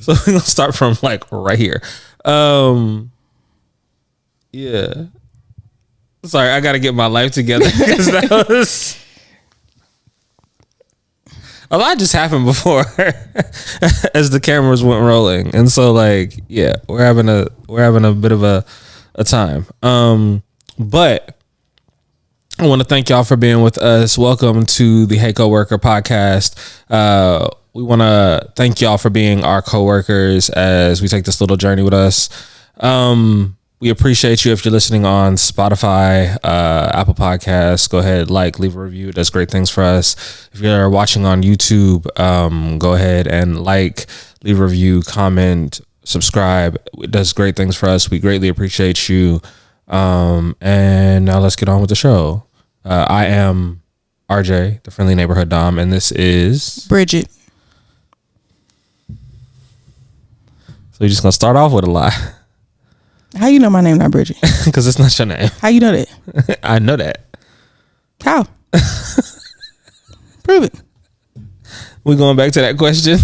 So we're gonna start from like right here. Yeah. Sorry, I gotta get my life together because that was a lot just happened before as the cameras went rolling. And so like, yeah, we're having a bit of a time. But I want to thank y'all for being with us. Welcome to the Hey Coworker podcast. We want to thank y'all for being our coworkers as we take this little journey with us. We appreciate you if you're listening on Spotify, Apple Podcasts. Go ahead, leave a review. It does great things for us. If you're watching on YouTube, go ahead and leave a review, comment, subscribe. It does great things for us. We greatly appreciate you. And now let's get on with the show. I am RJ, the friendly neighborhood Dom, and this is Bridget. So you're just gonna start off with a lie. How you know my name not Bridget? Because it's not your name. How you know that? I know that. How? Prove it. We're going back to that question.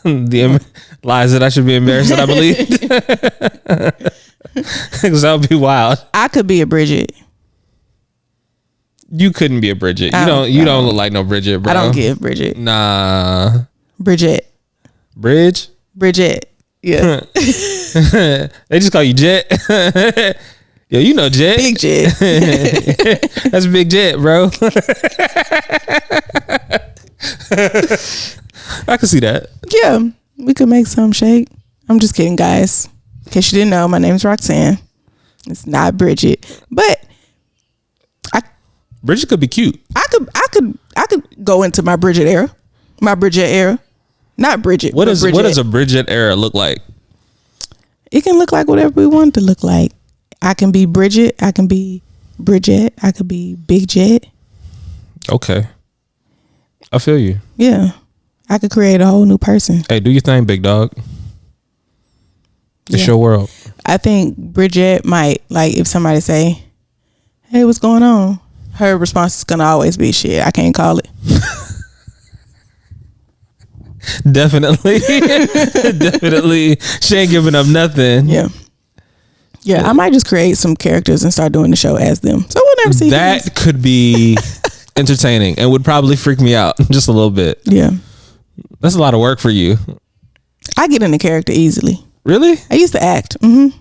The lies that I should be embarrassed that I believed. Because that would be wild. I could be a Bridget. You couldn't be a Bridget. You don't look like no Bridget, bro. I don't give Bridget. Nah. Bridget. Bridget. Yeah. They just call you Jet. Yo, you know Jet. Big Jet. That's Big Jet, bro. I can see that. Yeah. We could make some shake. I'm just kidding, guys. In case you didn't know, my name's Roxanne. It's not Bridget. But Bridget could be cute. I could go into my Bridget era. My Bridget era. Not Bridget. What does a Bridget era look like? It can look like whatever we want it to look like. I can be Bridget. I can be Bridget. I could be Big Jet. Okay. I feel you. Yeah. I could create a whole new person. Hey, do your thing, big dog. It's your world. I think Bridget might, if somebody say, hey, what's going on? Her response is going to always be, shit, I can't call it. Definitely. Definitely. She ain't giving up nothing. Yeah. Yeah, I might just create some characters and start doing the show as them. So we'll never see that. Could be entertaining and would probably freak me out just a little bit. Yeah. That's a lot of work for you. I get into character easily. Really? I used to act. Mm-hmm.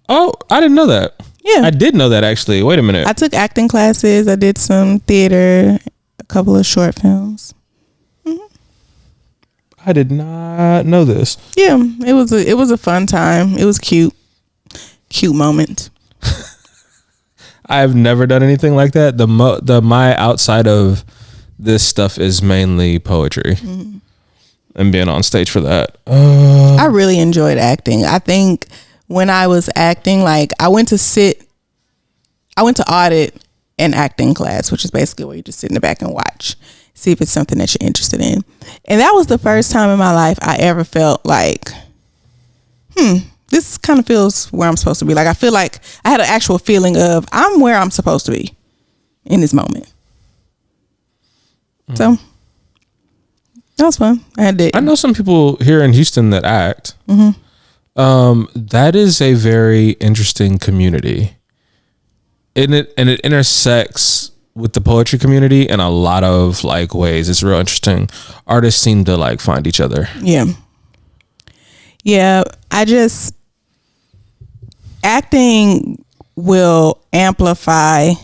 Oh, I didn't know that. Yeah. I did know that, actually. Wait a minute. I took acting classes. I did some theater, a couple of short films. I did not know this. Yeah, it was a fun time. It was cute moment. I've never done anything like that. My outside of this stuff is mainly poetry and being on stage for that. I really enjoyed acting. I think when I was acting, I went to audit an acting class, which is basically where you just sit in the back and watch, see if it's something that you're interested in. And that was the first time in my life I ever felt like, this kind of feels where I'm supposed to be. I feel like I had an actual feeling of I'm where I'm supposed to be in this moment. So that was fun. I know some people here in Houston that act. That is a very interesting community. And it intersects with the poetry community in a lot of ways. It's real interesting. Artists seem to find each other. Yeah. Yeah. Acting will amplify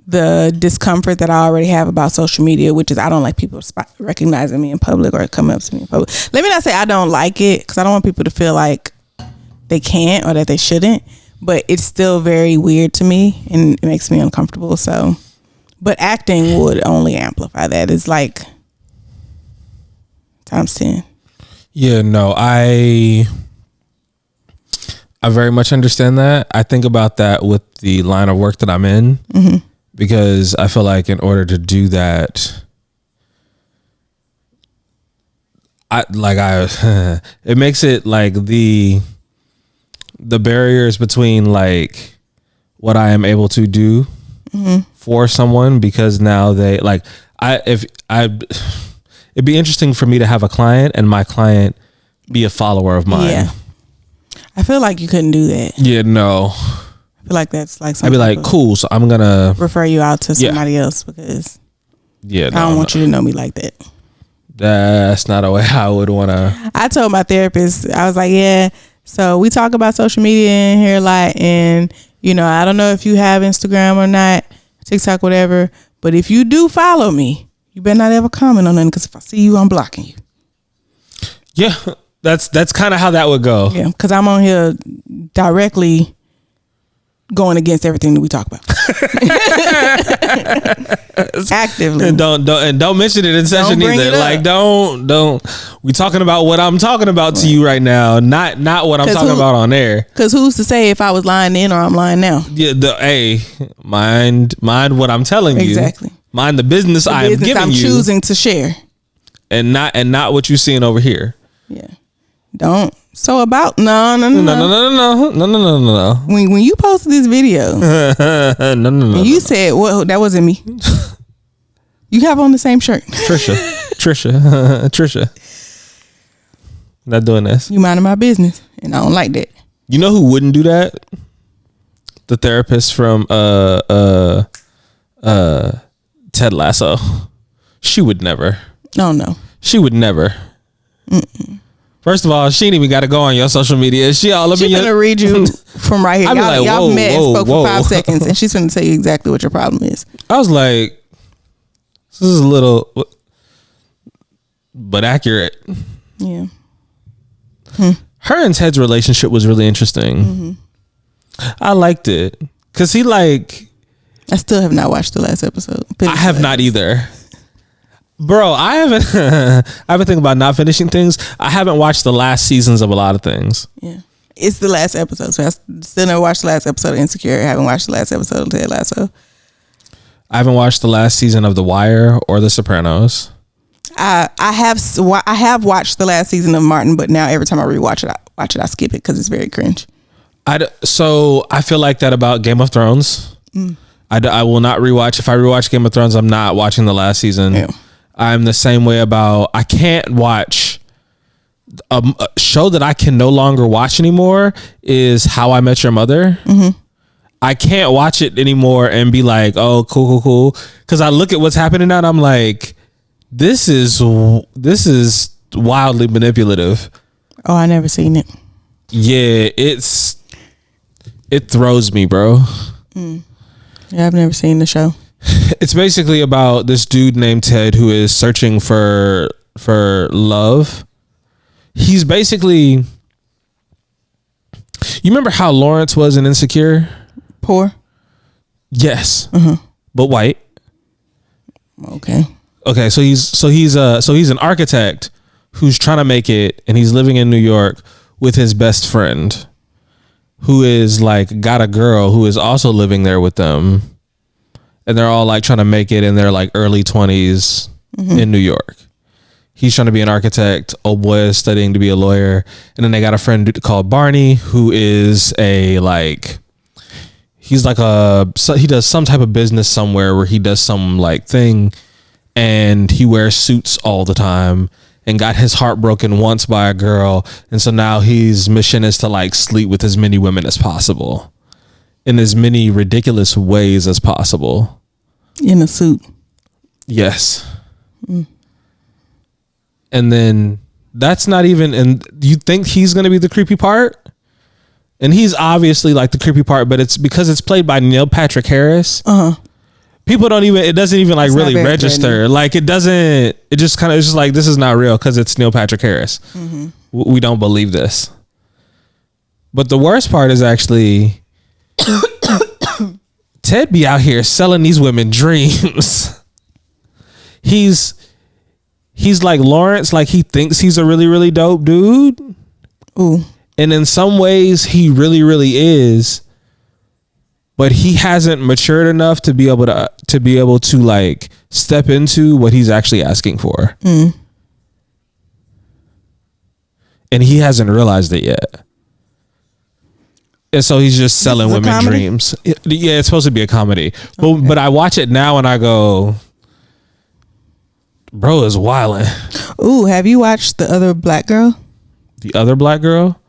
the discomfort that I already have about social media, which is I don't like people recognizing me in public or coming up to me in public. Let me not say I don't like it, because I don't want people to feel like they can't or that they shouldn't, but it's still very weird to me and it makes me uncomfortable. So, but acting would only amplify that. It's times 10. Yeah, no, I very much understand that. I think about that with the line of work that I'm in, because I feel like in order to do that, it makes it the barriers between what I am able to do for someone, because now it'd be interesting for me to have a client and my client be a follower of mine. Yeah. I feel like you couldn't do that. Yeah, no. I feel like that's like I'd be like, cool, so I'm gonna refer you out to somebody else because I don't want you to know me like that. That's not a way I would want to. I told my therapist, I was like, yeah, so we talk about social media in here a lot, and you know, I don't know if you have Instagram or not, TikTok, whatever, but if you do follow me, you better not ever comment on nothing, because if I see you, I'm blocking you. Yeah, that's kind of how that would go. Yeah, because I'm on here directly going against everything that we talk about. Actively. And don't mention it in session either. Like don't we talking about what I'm talking about to you right now, not what I'm talking about on air. Because who's to say if I was lying then or I'm lying now? Yeah, mind what I'm telling you. Exactly. Mind the business I am giving I'm you. choosing to share. And not what you're seeing over here. Yeah. Don't. So about no. When you posted this video, no. You said, "Well, that wasn't me." You have on the same shirt, Trisha. Not doing this. You minding my business, and I don't like that. You know who wouldn't do that? The therapist from Ted Lasso. She would never. No. She would never. Mm-mm. First of all, she ain't even got to go on your social media. She all up in your... She's going to read you from right here. Y'all met and spoke for 5 seconds, and she's going to tell you exactly what your problem is. I was like, this is a little... but accurate. Yeah. Her and Ted's relationship was really interesting. Mm-hmm. I liked it. Because he like... I still have not watched the last episode. I have not either. Bro, I've been thinking about not finishing things. I haven't watched the last seasons of a lot of things. Yeah. It's the last episode. So I still never watched the last episode of Insecure. I haven't watched the last episode of Ted Lasso. I haven't watched the last season of The Wire or The Sopranos. I have watched the last season of Martin, but now every time I rewatch it, I skip it because it's very cringe. So I feel like that about Game of Thrones. I will not rewatch. If I rewatch Game of Thrones, I'm not watching the last season. Yeah. I'm the same way about, I can't watch a show that I can no longer watch anymore is How I Met Your Mother. Mm-hmm. I can't watch it anymore and be like, oh, cool. Because I look at what's happening now and I'm like, this is wildly manipulative. Oh, I never seen it. Yeah, it throws me, bro. Yeah, I've never seen the show. It's basically about this dude named Ted who is searching for love. He's basically... You remember how Lawrence was in Insecure? Poor? Yes. But white. Okay, so he's an architect who's trying to make it, and he's living in New York with his best friend who is like got a girl who is also living there with them. And they're all like trying to make it in their like early 20s in New York. He's trying to be an architect. Old boy is studying to be a lawyer. And then they got a friend called Barney who is he does some type of business somewhere where he does some like thing, and he wears suits all the time and got his heart broken once by a girl. And so now his mission is to like sleep with as many women as possible in as many ridiculous ways as possible. In a suit. Yes. And then that's not even, and you think he's going to be the creepy part? And he's obviously like the creepy part, but it's because it's played by Neil Patrick Harris. People don't even, it doesn't even like really register. Threatening. Like it doesn't, it just kind of, it's just like, this is not real because it's Neil Patrick Harris. We don't believe this. But the worst part is actually Ted be out here selling these women dreams. He's like Lawrence, like he thinks he's a really, really dope dude. Ooh. And in some ways he really, really is. But he hasn't matured enough to be able to like step into what he's actually asking for. And he hasn't realized it yet. And so he's just selling women dreams. Yeah, it's supposed to be a comedy. Okay. But I watch it now and I go, bro is wilding. Ooh, have you watched The Other Black Girl? The Other Black Girl?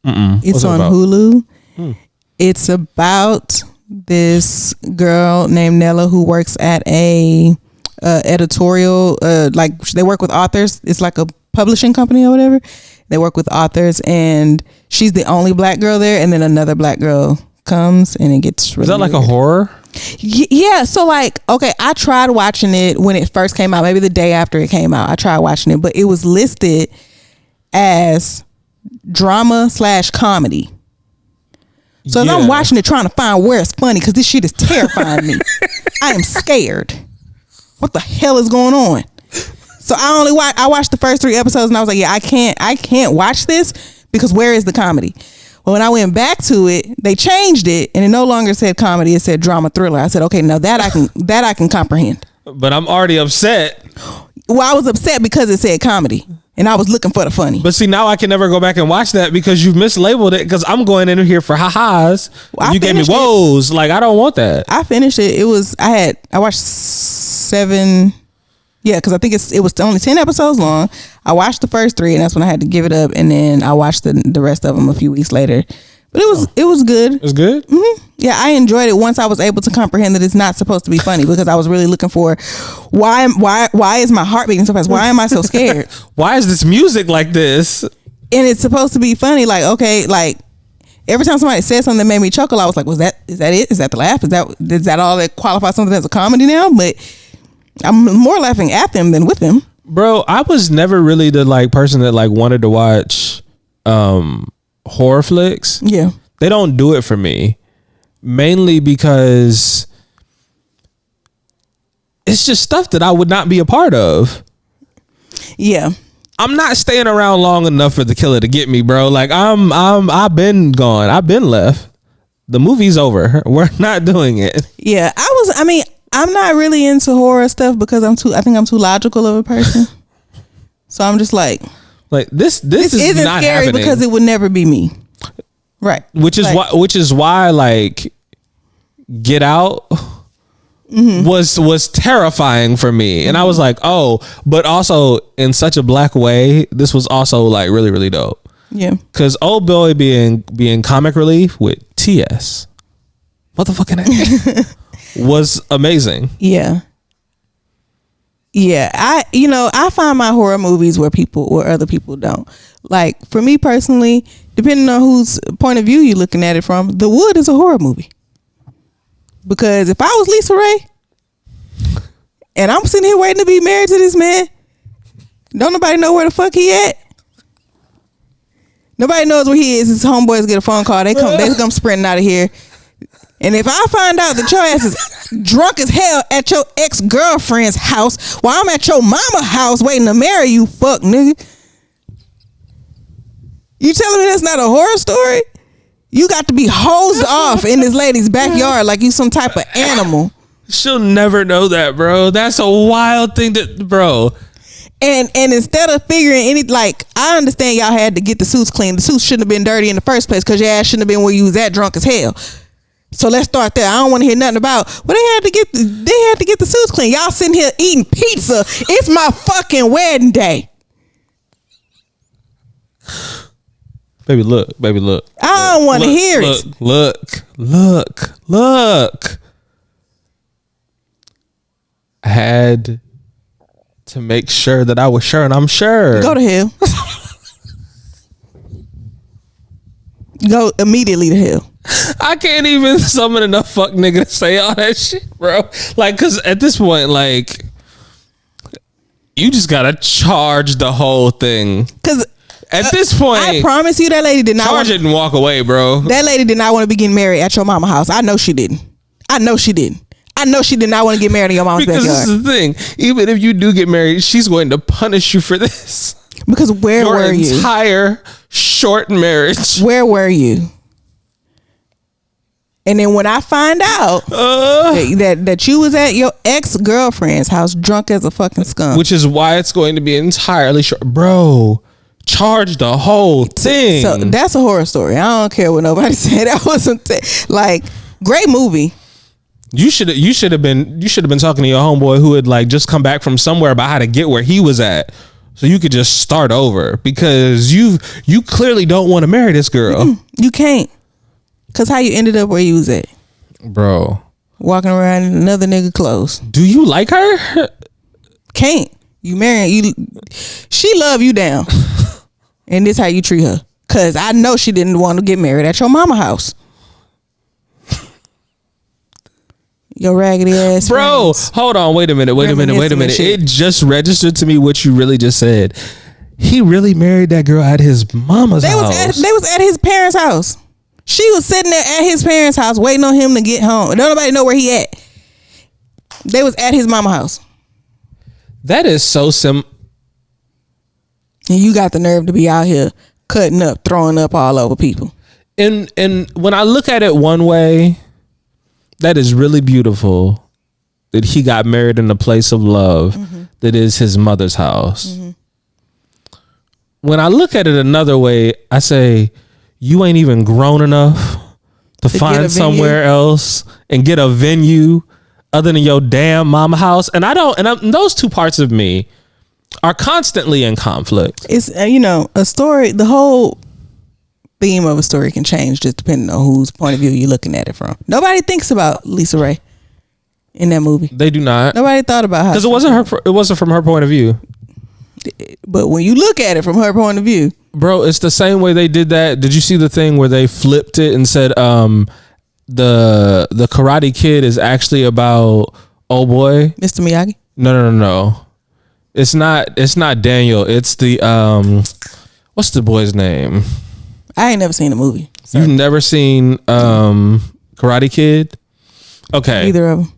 It's on Hulu. It's about this girl named Nella who works at a editorial, like they work with authors. It's like a publishing company or whatever. They work with authors, and she's the only black girl there. And then another black girl comes, and it gets really Is that like weird. a horror? Yeah. So like, okay, I tried watching it when it first came out, maybe the day after it came out. I tried watching it, but it was listed as drama/comedy. So as I'm watching it, trying to find where it's funny, because this shit is terrifying me. I am scared. What the hell is going on? So I watched the first 3 episodes, and I was like, yeah, I can't watch this, because where is the comedy? Well, when I went back to it, they changed it, and it no longer said comedy; it said drama thriller. I said, okay, now that I can comprehend. But I'm already upset. Well, I was upset because it said comedy, and I was looking for the funny. But see, now I can never go back and watch that because you've mislabeled it, because I'm going in here for ha-has. Well, you gave me woes. Like, I don't want that. I finished it. I watched 7. Yeah, because I think it was only 10 episodes long. I watched the first 3, and that's when I had to give it up. And then I watched the rest of them a few weeks later. But it was good. It was good? Mm-hmm. Yeah, I enjoyed it once I was able to comprehend that it's not supposed to be funny, because I was really looking for why is my heart beating so fast? Why am I so scared? Why is this music like this? And it's supposed to be funny. Like, okay, like every time somebody said something that made me chuckle, I was like, is that it? Is that the laugh? Is that all that qualifies something as a comedy now? But I'm more laughing at them than with them. Bro, I was never really the like person that like wanted to watch horror flicks. Yeah. They don't do it for me. Mainly because it's just stuff that I would not be a part of. Yeah. I'm not staying around long enough for the killer to get me, bro. Like I've been gone. I've been left. The movie's over. We're not doing it. Yeah. I'm not really into horror stuff because I think I'm too logical of a person. So I'm just like this isn't not scary happening. because it would never be me. Right. Which is why like Get Out was terrifying for me. And I was like, oh, but also in such a black way, this was also like really, really dope. Yeah. Cause old boy being comic relief with TS. Motherfucking was amazing. Yeah. Yeah. I find my horror movies where other people don't. Like for me personally, depending on whose point of view you're looking at it from, The Wood is a horror movie. Because if I was Lisa Ray and I'm sitting here waiting to be married to this man, don't nobody know where the fuck he at. Nobody knows where he is. His homeboys get a phone call. They come sprinting out of here. And if I find out that your ass is drunk as hell at your ex-girlfriend's house while I'm at your mama house waiting to marry you, fuck nigga. You telling me that's not a horror story? You got to be hosed off in this lady's backyard like you some type of animal. She'll never know that, bro. That's a wild thing bro. And instead of figuring I understand y'all had to get the suits clean. The suits shouldn't have been dirty in the first place because your ass shouldn't have been where you was at drunk as hell. So let's start there. I don't want to hear nothing about. But they had to get the suits clean. Y'all sitting here eating pizza. It's my fucking wedding day. Baby, look. I don't want to hear it. Look. I had to make sure that I was sure, and I'm sure. Go to hell. Go immediately to hell. I can't even summon enough fuck nigga to say all that shit, bro. Like, cause at this point, like, you just gotta charge the whole thing. Cause at this point, I promise you, that lady did not charge it and walk away, bro. That lady did not want to be getting married at your mama house. I know she didn't. I know she did not want to get married in your mama's backyard. Because this is the thing. Even if you do get married, she's going to punish you for this. Because where were you? Your entire short marriage. Where were you? And then when I find out that you was at your ex-girlfriend's house drunk as a fucking skunk. Which is why it's going to be entirely short. Bro, charge the whole thing. So that's a horror story. I don't care what nobody said. That wasn't great movie. You should have been talking to your homeboy who had like just come back from somewhere about how to get where he was at. so you could just start over because you clearly don't want to marry this girl. You can't, cause how you ended up where you was at, bro? Walking around in another nigga clothes. Do you like her? Can't. You marrying you? She love you down, and this how you treat her. Cause I know she didn't want to get married at your mama house. Your raggedy ass bro friends. Hold on, wait a minute. It just registered to me what you really just said. He really married that girl at his mama's house. They was at his parents' house. She was sitting there at his parents' house waiting on him to get home. Don't nobody know where he at. They was at his mama house. That is so And you got the nerve to be out here cutting up, throwing up all over people. And when I look at it one way, that is really beautiful that he got married in a place of love that is his mother's house. When I look at it another way, I say, you ain't even grown enough to find somewhere else and get a venue other than your damn mama house. And those two parts of me are constantly in conflict. It's, a story, the whole theme of a story can change just depending on whose point of view you're looking at it from. Nobody thinks about Lisa Ray in that movie. They do not. Nobody thought about her. Because it wasn't from her point of view. But when you look at it from her point of view, bro, it's the same way they did that. Did you see the thing where they flipped it and said the Karate Kid is actually about oh boy, Mr. Miyagi? No. It's not Daniel. It's the what's the boy's name? I ain't never seen the movie. So. You've never seen Karate Kid? Okay. Either of them.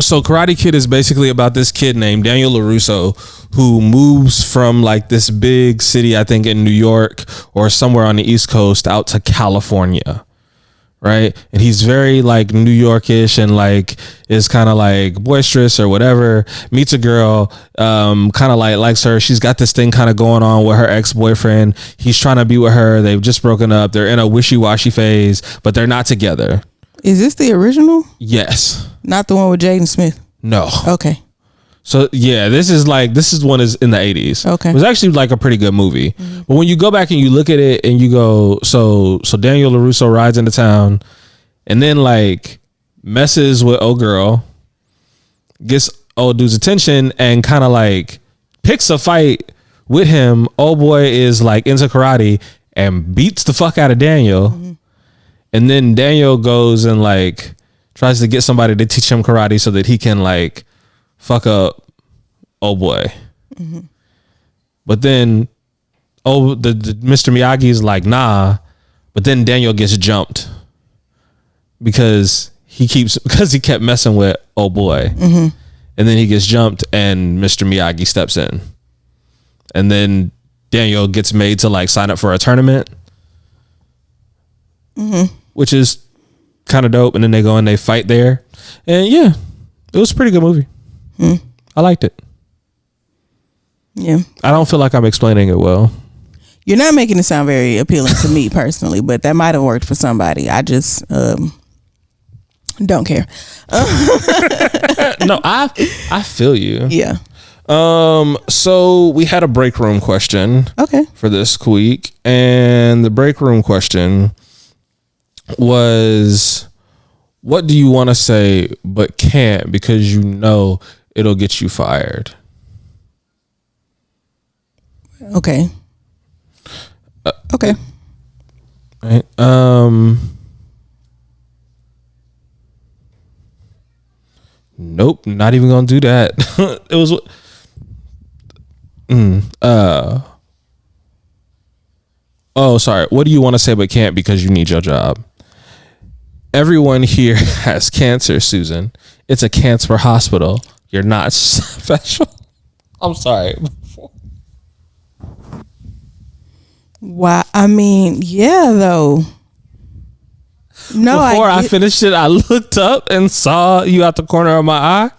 So Karate Kid is basically about this kid named Daniel LaRusso who moves from like this big city, I think in New York or somewhere on the East Coast out to California. Right. And he's very like New Yorkish and like is kind of like boisterous or whatever. Meets a girl, kind of like likes her. She's got this thing kind of going on with her ex-boyfriend. He's trying to be with her. They've just broken up. They're in a wishy-washy phase, but they're not together. Is this the original? Yes. Not the one with Jaden Smith? No. Okay. So yeah, this is one is in the 80s. Okay. It was actually like a pretty good movie. But when you go back and you look at it and you go, so Daniel LaRusso rides into town and then like messes with old girl, gets old dude's attention and kind of like picks a fight with him. Old boy is like into karate and beats the fuck out of Daniel. And then Daniel goes and like tries to get somebody to teach him karate so that he can like fuck up old boy. But then the Mr. Miyagi's like, nah. But then Daniel gets jumped because he kept messing with old boy. And then he gets jumped and Mr. Miyagi steps in. And then Daniel gets made to like sign up for a tournament. Which is kind of dope. And then they go and they fight there. And yeah, it was a pretty good movie. I liked it. Yeah. I don't feel like I'm explaining it well. You're not making it sound very appealing to me personally, but that might have worked for somebody. I just don't care. No, I feel you. Yeah. So we had a break room question. Okay. For this week. And the break room question was, what do you want to say but can't because you know it'll get you fired? Okay. Okay. Right. Nope, not even gonna do that. It was oh, sorry. What do you want to say but can't because you need your job? Everyone here has cancer, Susan. It's a cancer hospital. You're not special. I'm sorry. Why? I mean, yeah, though. No, Before I finished it, I looked up and saw you out the corner of my eye,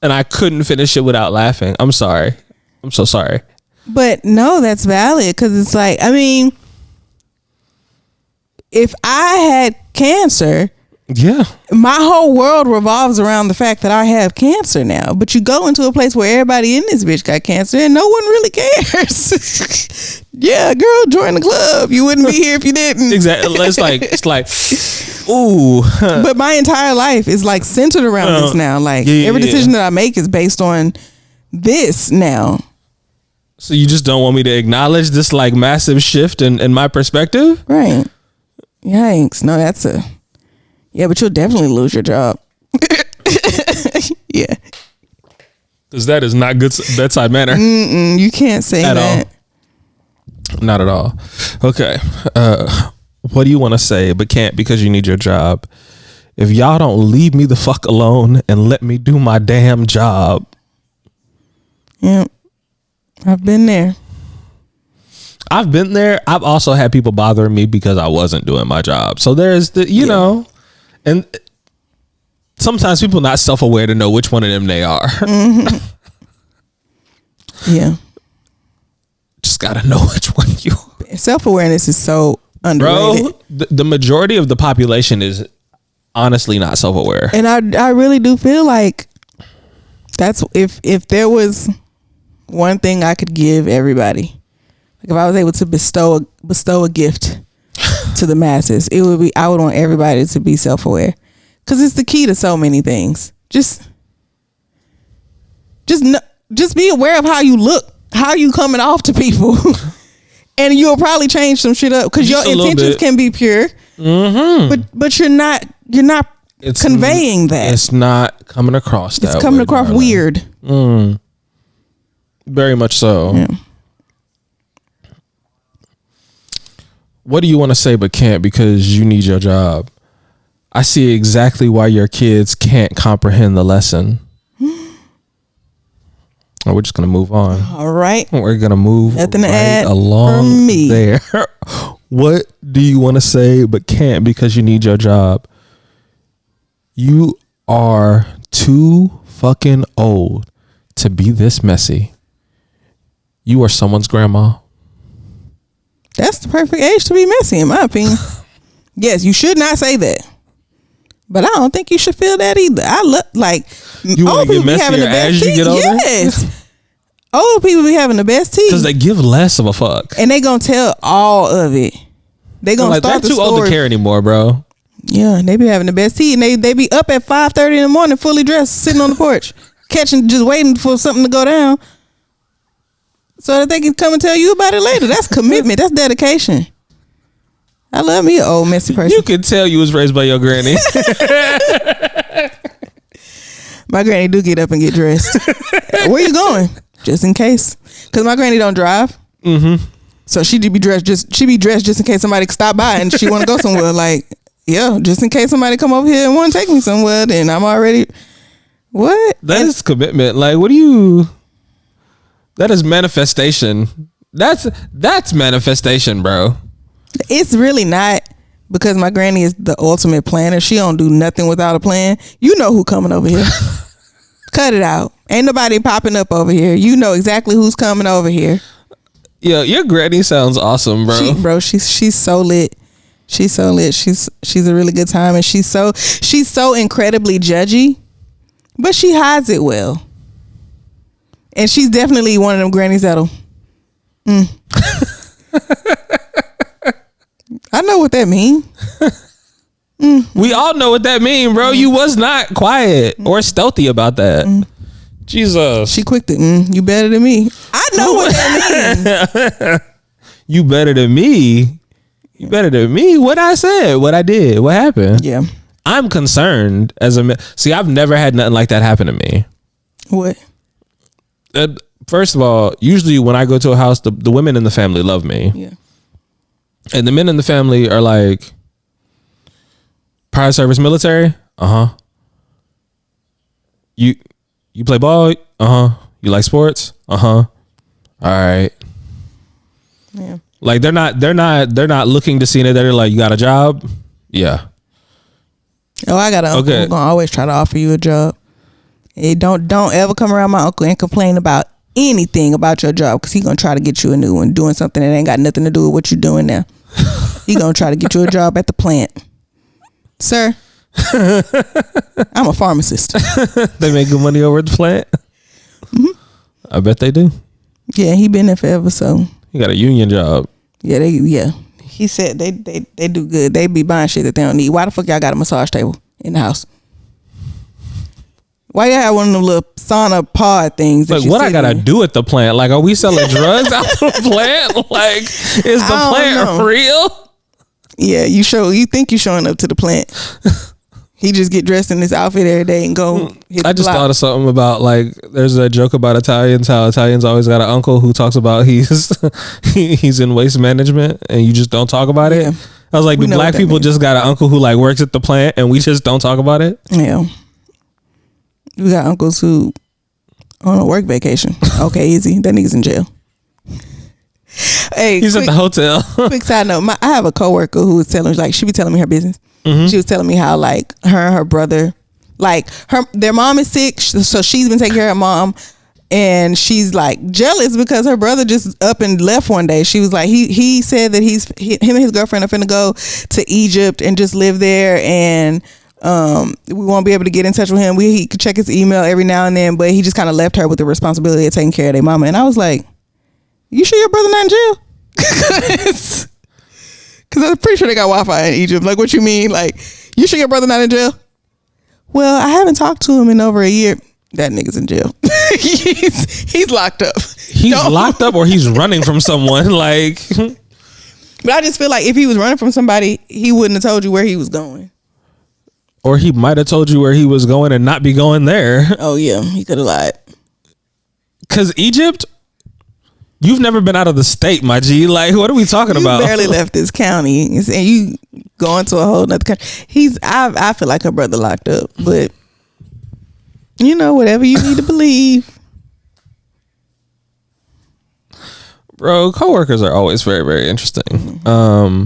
and I couldn't finish it without laughing. I'm sorry. I'm so sorry. But no, that's valid because it's like, I mean, if I had cancer, Yeah. My whole world revolves around the fact that I have cancer now. But you go into a place where everybody in this bitch got cancer and no one really cares. Yeah, girl, join the club. You wouldn't be here if you didn't. Exactly. It's like, ooh. But my entire life is like centered around this now. Like every decision that I make is based on this now. So you just don't want me to acknowledge this like massive shift in my perspective? Right. Yikes. No, that's a... Yeah, but you'll definitely lose your job. Yeah. Because that is not good bedside manner. You can't say at that. All. Not at all. Okay. What do you want to say but can't because you need your job? If y'all don't leave me the fuck alone and let me do my damn job. Yeah. I've been there. I've also had people bothering me because I wasn't doing my job. So there's the, you know... And sometimes people not self-aware to know which one of them they are. Mm-hmm. Yeah. Just got to know which one you are. Self-awareness is so underrated. Bro, the majority of the population is honestly not self-aware. And I really do feel like that's if there was one thing I could give everybody, like if I was able to bestow a gift to the masses, it would be, I would want everybody to be self-aware, because it's the key to so many things. Just be aware of how you look, how you coming off to people, and you'll probably change some shit up, because your intentions can be pure, but you're not conveying that. It's not coming across that way. It's coming across weird. Very much so. Yeah. What do you want to say but can't because you need your job? I see exactly why your kids can't comprehend the lesson. Oh, we're just going to move on. All right. We're going to move Nothing to right add along from me. There. What do you want to say but can't because you need your job? You are too fucking old to be this messy. You are someone's grandma. That's the perfect age to be messy, in my opinion. Yes, you should not say that, but I don't think you should feel that either. I look like you old people be having the best teeth. Yes, old people be having the best teeth because they give less of a fuck, and they gonna tell all of it. They gonna like, start the story. Too old to care anymore, bro. Yeah, they be having the best teeth, and they be up at 5:30 in the morning, fully dressed, sitting on the porch, just waiting for something to go down, so that they can come and tell you about it later. That's commitment. That's dedication. I love me an old messy person. You can tell you was raised by your granny. My granny do get up and get dressed. Where you going? Just in case. Because my granny don't drive. Mm-hmm. So she be dressed just in case somebody stop by and she want to go somewhere. Like, yeah, just in case somebody come over here and want to take me somewhere, then I'm already... What? That is commitment. Like, what do you... That is manifestation. That's manifestation, bro. It's really not, because my granny is the ultimate planner. She don't do nothing without a plan. You know who coming over here. Cut it out. Ain't nobody popping up over here. You know exactly who's coming over here. Yeah, your granny sounds awesome, bro. She's so lit. She's so lit. She's a really good time, and she's so incredibly judgy, but she hides it well. And she's definitely one of them grannies that'll... I know what that mean. We all know what that mean, bro. You was not quiet or stealthy about that. Jesus. She quick to, you better than me. I know what that means. You better than me? You better than me? What I said, what I did, what happened? Yeah. I'm concerned as a... See, I've never had nothing like that happen to me. What? First of all, usually when I go to a house, the women in the family love me. Yeah. And the men in the family are like, prior service military? Uh-huh. You play ball? Uh-huh. You like sports? Uh-huh. All right. Yeah. Like they're not looking to see that. They're like, you got a job? Yeah. Oh, I got an uncle who's gonna always try to offer you a job. Hey, don't ever come around my uncle and complain about anything about your job, because he's gonna try to get you a new one doing something that ain't got nothing to do with what you're doing now. He gonna try to get you a job at the plant, sir. I'm a pharmacist. They make good money over at the plant. Mm-hmm. I bet they do. Yeah, he been there forever, so he got a union job. Yeah. He said they do good. They be buying shit that they don't need. Why the fuck y'all got a massage table in the house? Why y'all have one of them little sauna pod things? Like, what I gotta do at the plant? Like, are we selling drugs out the plant? Like, is the plant real? Yeah, you think you showing up to the plant. He just get dressed in this outfit every day and go hit the I just block. thought of something about, like, there's a joke about Italians, how Italians always got an uncle who talks about he's in waste management and you just don't talk about it. I was like, do black people just got an uncle who like works at the plant and we just don't talk about it? Yeah. We got uncles who on a work vacation. Okay, easy. That nigga's in jail. Hey, he's at the hotel. Quick side note: I have a coworker who was telling, like, she be telling me her business. Mm-hmm. She was telling me how, like, her and her brother, like, their mom is sick, so she's been taking care of her mom, and she's like jealous because her brother just up and left one day. She was like, he said that him and his girlfriend are finna go to Egypt and just live there, and we won't be able to get in touch with him. He could check his email every now and then, but he just kind of left her with the responsibility of taking care of their mama. And I was like, you sure your brother not in jail? Because I'm pretty sure they got Wi-Fi in Egypt. Like, what you mean? Like, you sure your brother not in jail? Well, I haven't talked to him in over a year. That nigga's in jail. he's locked up. He's locked up, or he's running from someone. Like, but I just feel like if he was running from somebody, he wouldn't have told you where he was going. Or he might have told you where he was going and not be going there. Oh yeah, he could have lied. Because Egypt, you've never been out of the state, my G. Like, what are we talking about? You barely left this county, and you going to a whole nother country. I feel like her brother locked up, but you know, whatever you need to believe. Bro, coworkers are always very, very interesting. Mm-hmm.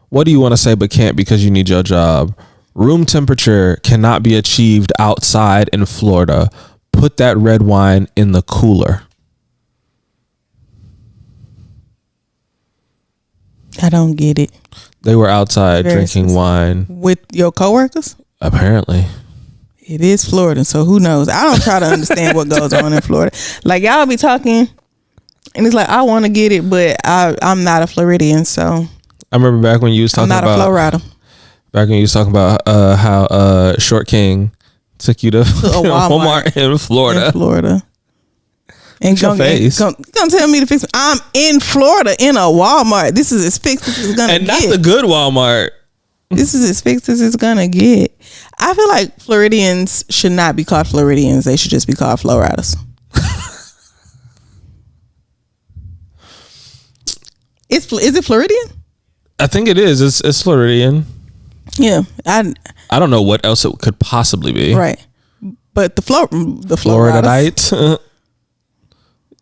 What do you want to say but can't because you need your job? Room temperature cannot be achieved outside in Florida. Put that red wine in the cooler. I don't get it. They were outside drinking wine. With your coworkers? Apparently. It is Florida, so who knows? I don't try to understand what goes on in Florida. Like, y'all be talking, and it's like, I want to get it, but I'm not a Floridian, so. I remember back when you was talking about. I'm not a Florida. Back when you was talking about how Short King took you to Walmart in Florida. And gonna tell me to fix it. I'm in Florida in a Walmart. This is as fixed as it's gonna get. And not the good Walmart. This is as fixed as it's gonna get. I feel like Floridians should not be called Floridians. They should just be called Floridas. Is it Floridian? I think it is. It's Floridian. Yeah, I don't know what else it could possibly be. Right, but the Floridite.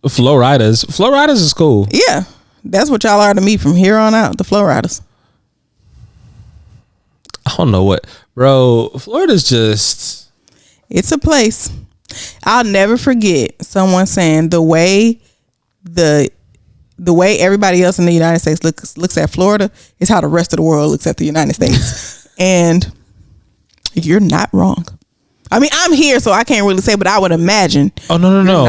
Floridas is cool. Yeah, that's what y'all are to me from here on out. The Floridas. I don't know what, bro. Florida's just. It's a place. I'll never forget someone saying the way everybody else in the United States looks at Florida is how the rest of the world looks at the United States. And you're not wrong. I mean, I'm here, so I can't really say, but I would imagine. Oh, no.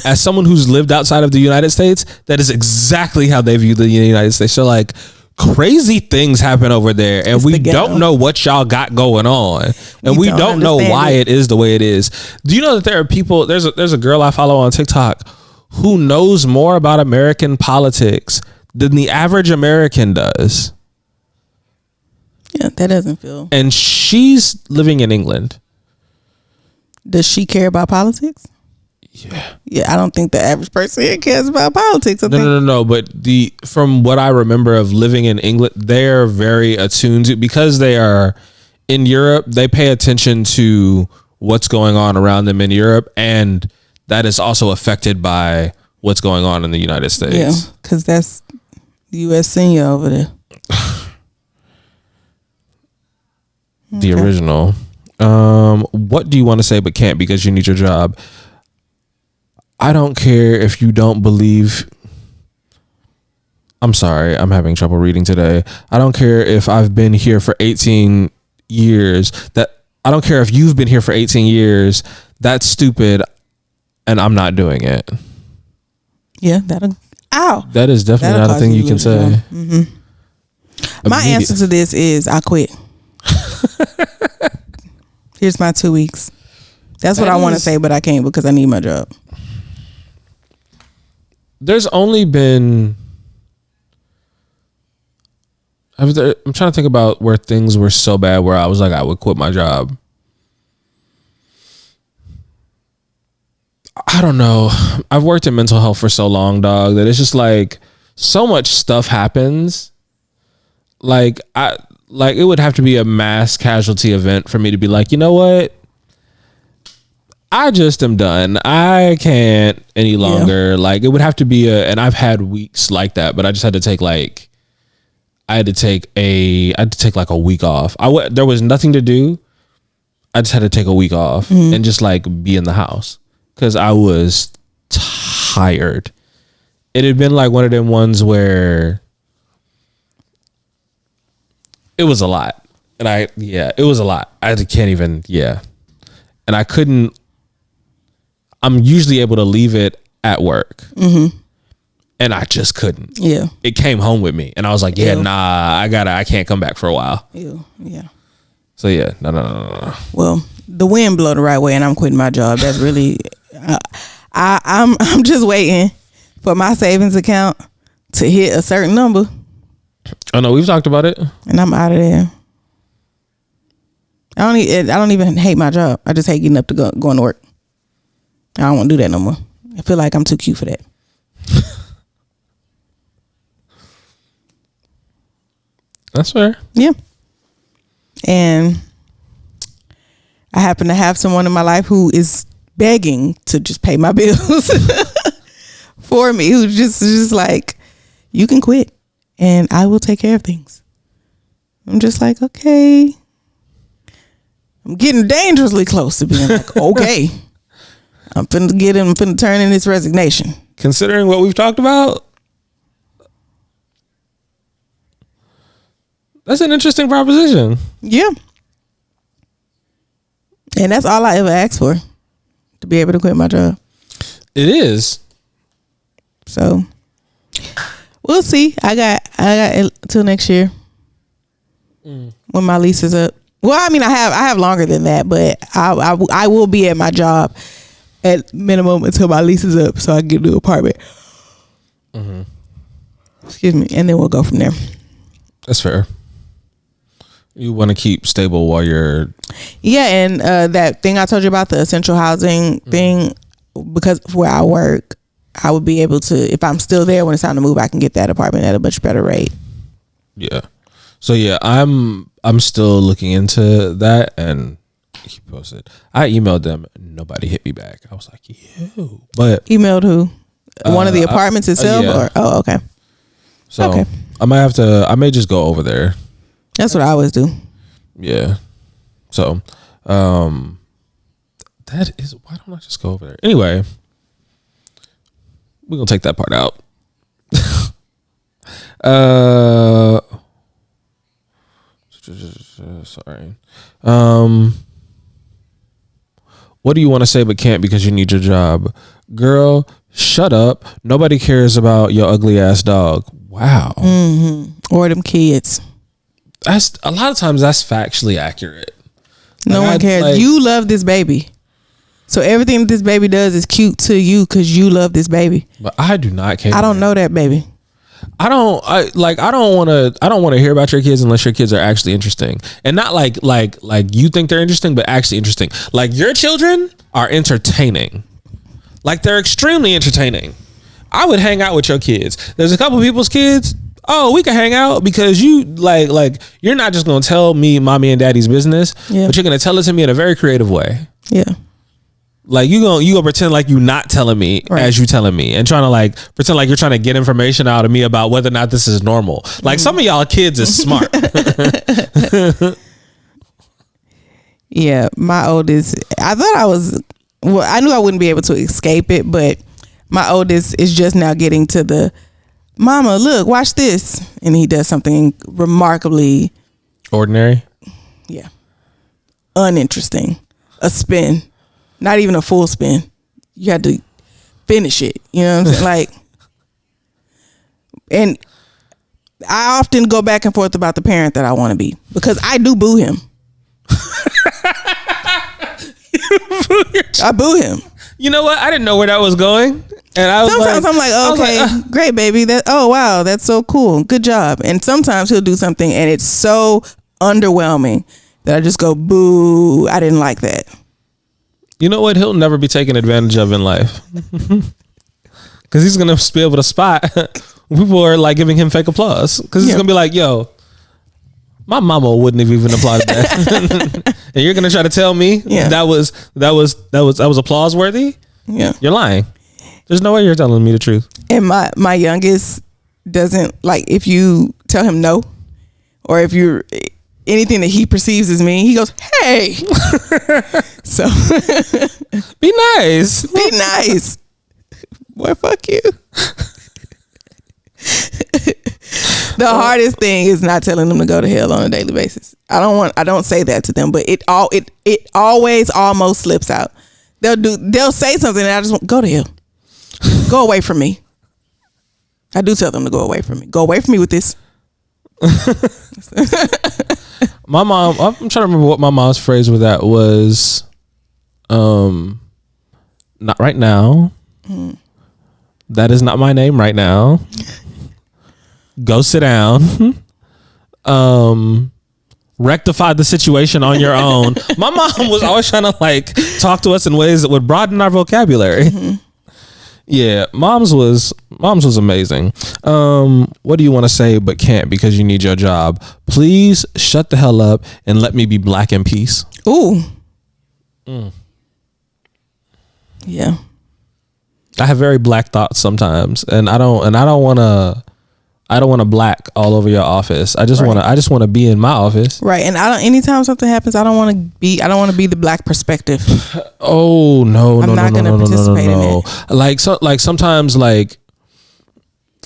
As someone who's lived outside of the United States, that is exactly how they view the United States. So, like, crazy things happen over there, and we don't know what y'all got going on, and we don't know why it is the way it is. Do you know that there are people? There's a girl I follow on TikTok who knows more about American politics than the average American does. Yeah, that doesn't feel. And she's living in England. Does she care about politics? Yeah. Yeah, I don't think the average person here cares about politics. No. But from what I remember of living in England, they're very attuned to, because they are in Europe. They pay attention to what's going on around them in Europe, and that is also affected by what's going on in the United States. Yeah, because that's the U.S. senior over there. The original. What do you want to say but can't because you need your job? I don't care if you don't believe. I'm sorry, I'm having trouble reading today. I don't care if I've been here for 18 years, that I don't care if you've been here for 18 years, that's stupid and I'm not doing it. Yeah, that is definitely not a thing you can say. Mm-hmm. My answer to this is I quit. Here's my 2 weeks. That's what I want to say, but I can't because I need my job. There's only been, I'm trying to think about where things were so bad where I was like, I would quit my job. I don't know. I've worked in mental health for so long, dog, that it's just like so much stuff happens. Like it would have to be a mass casualty event for me to be like, you know what? I just am done. I can't any longer. Yeah. Like it would have to be and I've had weeks like that, but I just had to take like, I had to take like a week off. There was nothing to do. I just had to take a week off and just like be in the house because I was tired. It had been like one of them ones where it was a lot. And it was a lot. I can't even, and I couldn't, I'm usually able to leave it at work. Mm-hmm. And I just couldn't. Yeah. It came home with me. And I was like, I can't come back for a while. Ew. Yeah. So yeah, no. Well, the wind blow the right way and I'm quitting my job. That's really, I'm just waiting for my savings account to hit a certain number. Oh no, we've talked about it. And I'm out of there. I don't even hate my job. I just hate getting up to going to work. I don't want to do that no more. I feel like I'm too cute for that. That's fair. Yeah. And I happen to have someone in my life who is begging to just pay my bills for me, who's just like, you can quit and I will take care of things. I'm just like, okay. I'm getting dangerously close to being like, okay. I'm finna turn in this resignation. Considering what we've talked about, that's an interesting proposition. Yeah. And that's all I ever asked for, to be able to quit my job. It is. So we'll see. I got till next year when my lease is up. Well, I mean, I have longer than that, but I will be at my job at minimum until my lease is up, so I can get a new apartment. Mm-hmm. Excuse me, and then we'll go from there. That's fair. You want to keep stable while you're... Yeah, and that thing I told you about, the essential housing thing, because of where I work, I would be able to, if I'm still there when it's time to move, I can get that apartment at a much better rate. Yeah. So yeah, I'm still looking into that and keep posted. I emailed them, nobody hit me back. I was like, yo. But emailed who? One of the apartments itself? Yeah. Or oh, okay. So okay. I may just go over there. That's what I always do. Yeah. So that is, why don't I just go over there? Anyway, we're gonna take that part out. Sorry. What do you want to say but can't because you need your job? Girl, shut up. Nobody cares about your ugly ass dog. Wow. Mm-hmm. Or them kids. That's a lot of times that's factually accurate. No one cares. You love this baby. So everything that this baby does is cute to you because you love this baby. But I do not care. I don't know that baby. I don't want to hear about your kids unless your kids are actually interesting. And not like you think they're interesting, but actually interesting. Like your children are entertaining. Like they're extremely entertaining. I would hang out with your kids. There's a couple people's kids. Oh, we can hang out because you like you're not just gonna tell me mommy and daddy's business, but you're gonna tell it to me in a very creative way. Yeah. Like you gonna pretend like you not telling me as you telling me and trying to like pretend like you're trying to get information out of me about whether or not this is normal. Like some of y'all kids is smart. Yeah, my oldest, I knew I wouldn't be able to escape it, but my oldest is just now getting to the mama, look, watch this. And he does something remarkably ordinary. Yeah. uninteresting. A spin, not even a full spin. You had to finish it. You know what I'm saying? Like, and I often go back and forth about the parent that I want to be because I do boo him. I boo him. You know what? I didn't know where that was going. And I was sometimes I'm like, okay, great, baby. Oh, wow, that's so cool. Good job. And sometimes he'll do something and it's so underwhelming that I just go, boo. I didn't like that. You know what? He'll never be taken advantage of in life. Because he's going to be able to spot people are like giving him fake applause. Because he's going to be like, yo, my mama wouldn't have even applauded that. And you're going to try to tell me that was applause worthy? Yeah. You're lying. There's no way you're telling me the truth. And my youngest doesn't like if you tell him no, or if you're anything that he perceives as mean, he goes, hey. So be nice. Be nice. Boy, fuck you. The hardest thing is not telling them to go to hell on a daily basis. I don't say that to them, but it always almost slips out. They'll say something and I just want go to hell. Go away from me. I do tell them to go away from me. Go away from me with this. My mom, I'm trying to remember what my mom's phrase with that was. Not right now. That is not my name right now. Go sit down. Rectify the situation on your own. My mom was always trying to like talk to us in ways that would broaden our vocabulary. Mm-hmm. Yeah, mom's was amazing. What do you want to say but can't because you need your job? Please shut the hell up and let me be black in peace. Ooh. Yeah. I have very black thoughts sometimes, and I don't want to black all over your office. I just want to be in my office. Right. And anytime something happens, I don't want to be the black perspective. Oh, no. I'm not going to participate in it. Like sometimes like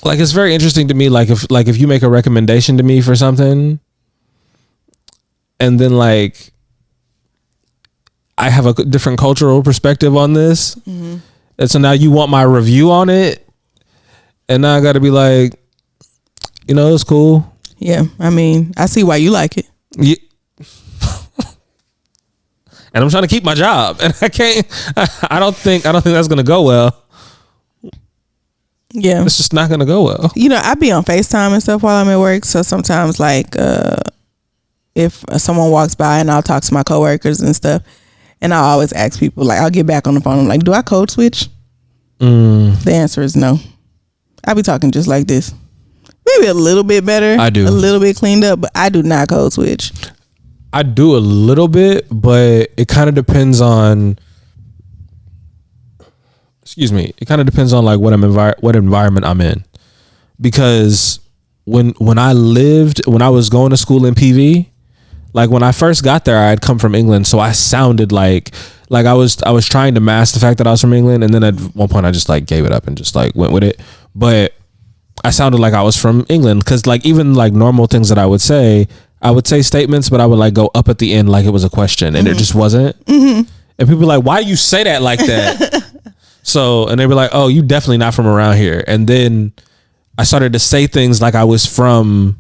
it's very interesting to me like if you make a recommendation to me for something and then like I have a different cultural perspective on this. Mm-hmm. And so now you want my review on it, and now I got to be like, you know, it's cool. Yeah, I mean, I see why you like it. Yeah. And I'm trying to keep my job, and I can't. I don't think that's gonna go well. Yeah, it's just not gonna go well. You know, I be on FaceTime and stuff while I'm at work, so sometimes like if someone walks by and I'll talk to my coworkers and stuff. And I always ask people, like, I'll get back on the phone. I'm like, do I code switch? The answer is no. I be talking just like this. Maybe a little bit better. I do. A little bit cleaned up, but I do not code switch. I do a little bit, but it kind of depends on, it kind of depends on like what environment I'm in. Because when I was going to school in PV, like when I first got there, I had come from England, so I sounded like I was trying to mask the fact that I was from England, and then at one point I just like gave it up and just like went with it. But I sounded like I was from England because like even like normal things that I would say statements, but I would like go up at the end like it was a question, and it just wasn't. Mm-hmm. And people were like, "Why do you say that like that?" So, and they were like, "Oh, you definitely not from around here." And then I started to say things like I was from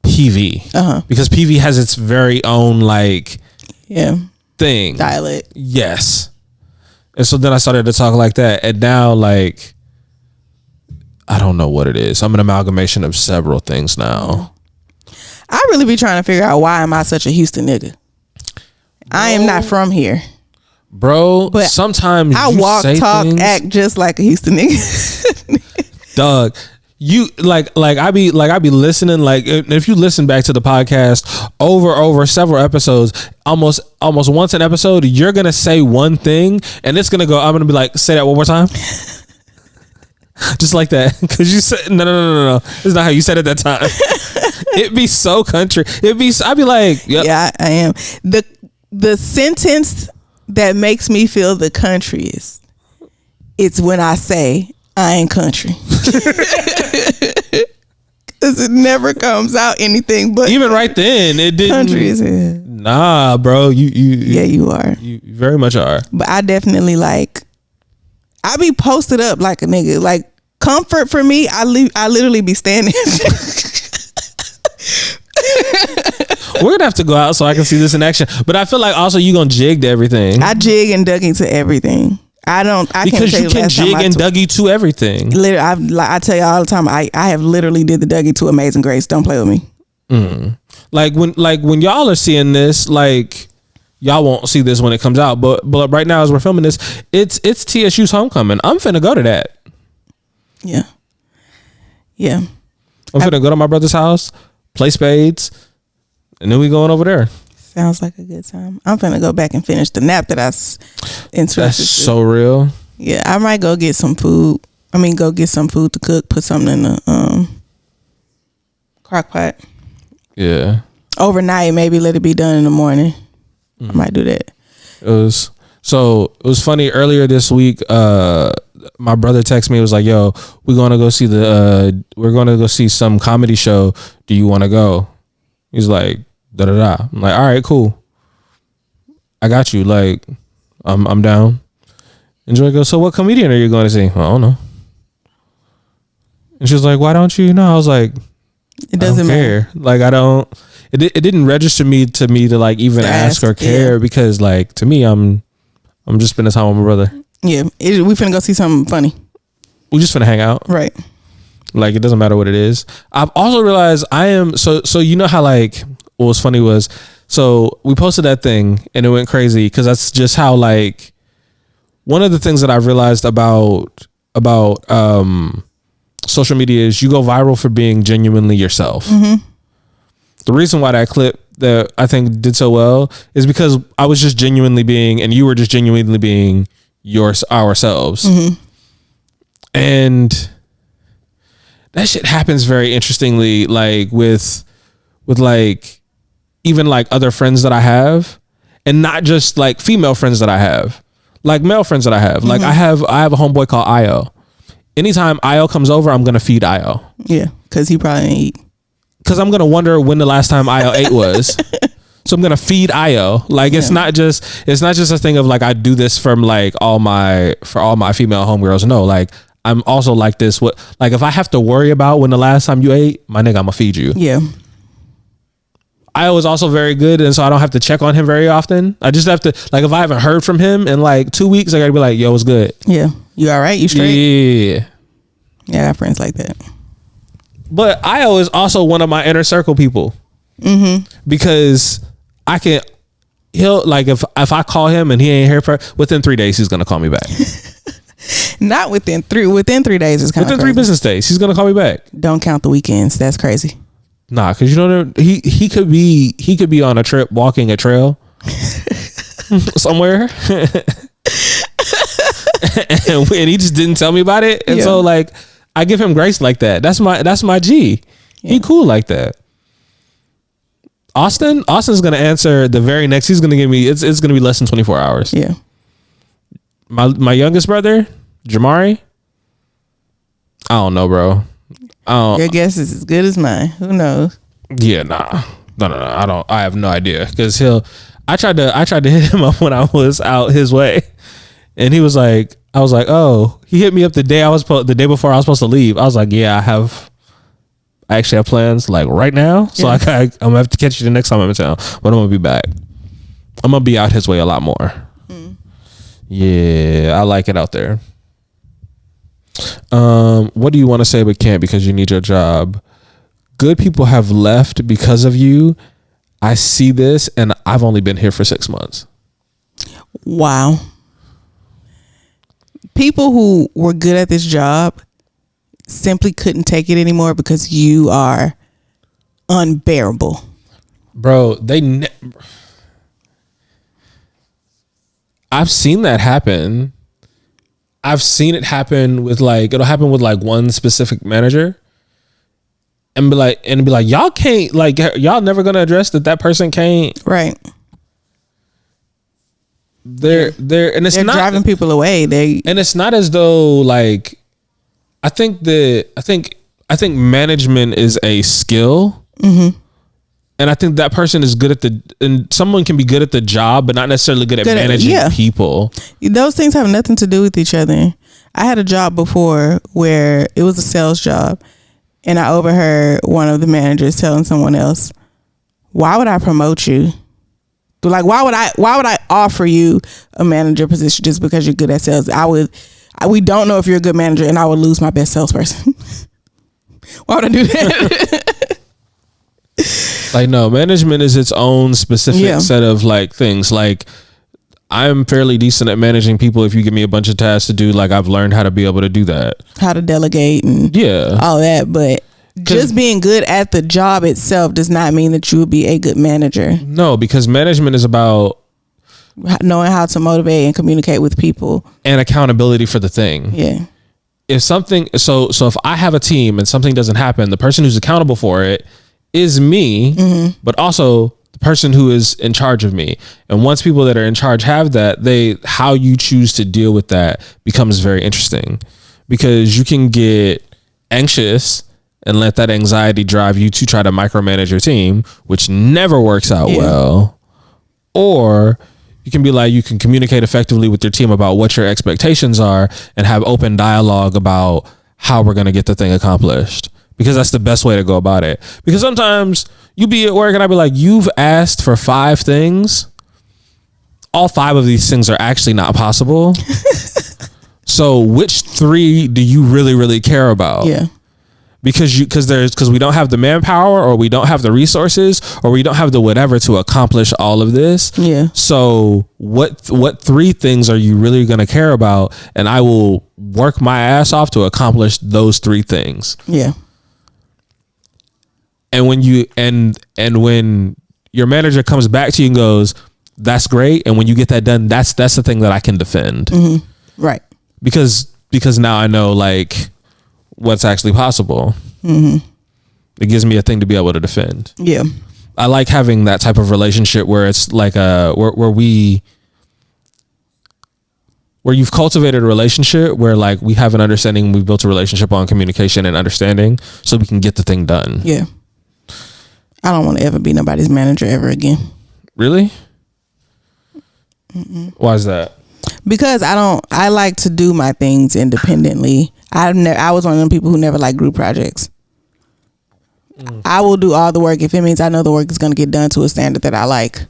PV, because PV has its very own like thing, dialect. Yes. And so then I started to talk like that, and now like I don't know what it is. I'm an amalgamation of several things now. I really be trying to figure out why am I such a Houston nigga. I am not from here, bro. But sometimes I walk, talk, act just like a Houston nigga. Doug. You like I be listening, like if you listen back to the podcast over several episodes, almost once an episode, you're gonna say one thing and it's gonna go, I'm gonna be like, say that one more time. Just like that. Cause you said no. It's not how you said it that time. It'd be so country. I'd be like, yep. Yeah, I am. The sentence that makes me feel the countryest, it's when I say I ain't country. Because it never comes out anything but even right then it didn't. Country is it. Nah, bro. Yeah, you are. You very much are. But I definitely like. I be posted up like a nigga. Like comfort for me, I literally be standing. We're gonna have to go out so I can see this in action. But I feel like also you gonna jig to everything. I jig and Dougie to everything. I because can't you can jig and Dougie to everything. Literally, I tell you all the time. I have literally did the Dougie to Amazing Grace. Don't play with me. Like when y'all are seeing this, like y'all won't see this when it comes out. But right now as we're filming this, it's TSU's homecoming. I'm finna go to that. Yeah. I'm finna go to my brother's house, play spades, and then we going over there. Sounds like a good time. I'm finna go back and finish the nap that I interested. That's so real. Yeah, I might go get some food. Go get some food to cook. Put something in the crock pot. Yeah. Overnight, maybe let it be done in the morning. I might do that. It was funny earlier this week. My brother texted me. It was like, "Yo, we're gonna go see some comedy show. Do you want to go?" He's like, "Da da da." I'm like, "All right, cool. I got you. Like, I'm down." And Joy goes, "So what comedian are you going to see?" "I don't know." And she was like, "Why don't you know?" I was like, "It doesn't matter. Like, I don't. It didn't register to me to like even ask or care because like to me, I'm just spending time with my brother. Yeah, we finna go see something funny. We just finna hang out, right? Like it doesn't matter what it is. I've also realized I am so you know how like what was funny was so we posted that thing and it went crazy because that's just how like one of the things that I've realized about social media is you go viral for being genuinely yourself. The reason why that clip that I think did so well is because I was just genuinely being and you were just genuinely being ourselves. And that shit happens very interestingly, like with like even like other friends that I have, and not just like female friends that I have, like male friends that I have. Like I have a homeboy called Io. Anytime Io comes over, I'm gonna feed Io. Yeah, because he probably didn't eat. Because I'm gonna wonder when the last time Io ate was. So I'm gonna feed Io. Like it's not just a thing of like I do this for all my female homegirls. No, like I'm also like this. What like if I have to worry about when the last time you ate, my nigga, I'ma feed you. Yeah. Io is also very good, and so I don't have to check on him very often. I just have to like if I haven't heard from him in like 2 weeks, I gotta be like, yo, what's good? Yeah. You all right? You straight? Yeah. Yeah, I got friends like that. But Io is also one of my inner circle people. Because he'll like if I call him and he ain't here within 3 days, he's gonna call me back. Not within 3 days is kind of within 3 business days, he's gonna call me back. Don't count the weekends. That's crazy. Nah, because you know he could be on a trip walking a trail somewhere. and he just didn't tell me about it. And so like I give him grace like that. That's my G. Yeah. He cool like that. Austin's gonna answer the very next. He's gonna give me. It's gonna be less than 24 hours. Yeah. My youngest brother, Jamari. I don't know, bro. Your guess is as good as mine. Who knows? Yeah, nah. No. I have no idea because I tried to hit him up when I was out his way, and he was like, I was like, oh, he hit me up the day before I was supposed to leave. I was like, yeah, I actually have plans like right now. So I'm gonna have to catch you the next time I'm in town, but I'm gonna be back. I'm gonna be out his way a lot more. Yeah, I like it out there. What do you want to say but can't because you need your job? Good people have left because of you. I see this and I've only been here for 6 months. Wow. People who were good at this job simply couldn't take it anymore because you are unbearable. Bro, I've seen that happen. I've seen it happen with it'll happen with one specific manager and be like, y'all can't, y'all never gonna address that person can't. Right. They're and it's they're not driving people away. And it's not as though I think management is a skill. And I think that person is good and someone can be good at the job, but not necessarily good at managing people. Those things have nothing to do with each other. I had a job before where it was a sales job, and I overheard one of the managers telling someone else, "Why would I promote you? Like, why would I offer you a manager position just because you're good at sales? We don't know if you're a good manager, and I would lose my best salesperson. Why would I do that?" Like, no, management is its own specific set of like things. Like, I'm fairly decent at managing people. If you give me a bunch of tasks to do, like, I've learned how to be able to do that, how to delegate and all that. But just being good at the job itself does not mean that you will be a good manager. No, because management is about knowing how to motivate and communicate with people and accountability for the thing. Yeah. If something, so if I have a team and something doesn't happen, the person who's accountable for it is me, but also the person who is in charge of me. And once people that are in charge have that, how you choose to deal with that becomes very interesting, because you can get anxious and let that anxiety drive you to try to micromanage your team, which never works out well. Or you can be like, you can communicate effectively with your team about what your expectations are and have open dialogue about how we're going to get the thing accomplished. Because that's the best way to go about it. Because sometimes you be at work and I'll be like, you've asked for 5 things. All 5 of these things are actually not possible. So which 3 do you really, really care about? Yeah. Because we don't have the manpower, or we don't have the resources, or we don't have the whatever to accomplish all of this. Yeah. So what 3 things are you really going to care about? And I will work my ass off to accomplish those 3 things. Yeah. And when when your manager comes back to you and goes, "That's great," and when you get that done, that's the thing that I can defend. Right. Because now I know, like, what's actually possible. It gives me a thing to be able to defend. Yeah. I like having that type of relationship where it's like where you've cultivated a relationship where, like, we have an understanding, we've built a relationship on communication and understanding, so we can get the thing done. Yeah. I don't want to ever be nobody's manager ever again. Really? Why is that? Because I like to do my things independently. I was one of them people who never liked group projects. I will do all the work if it means I know the work is going to get done to a standard that I like.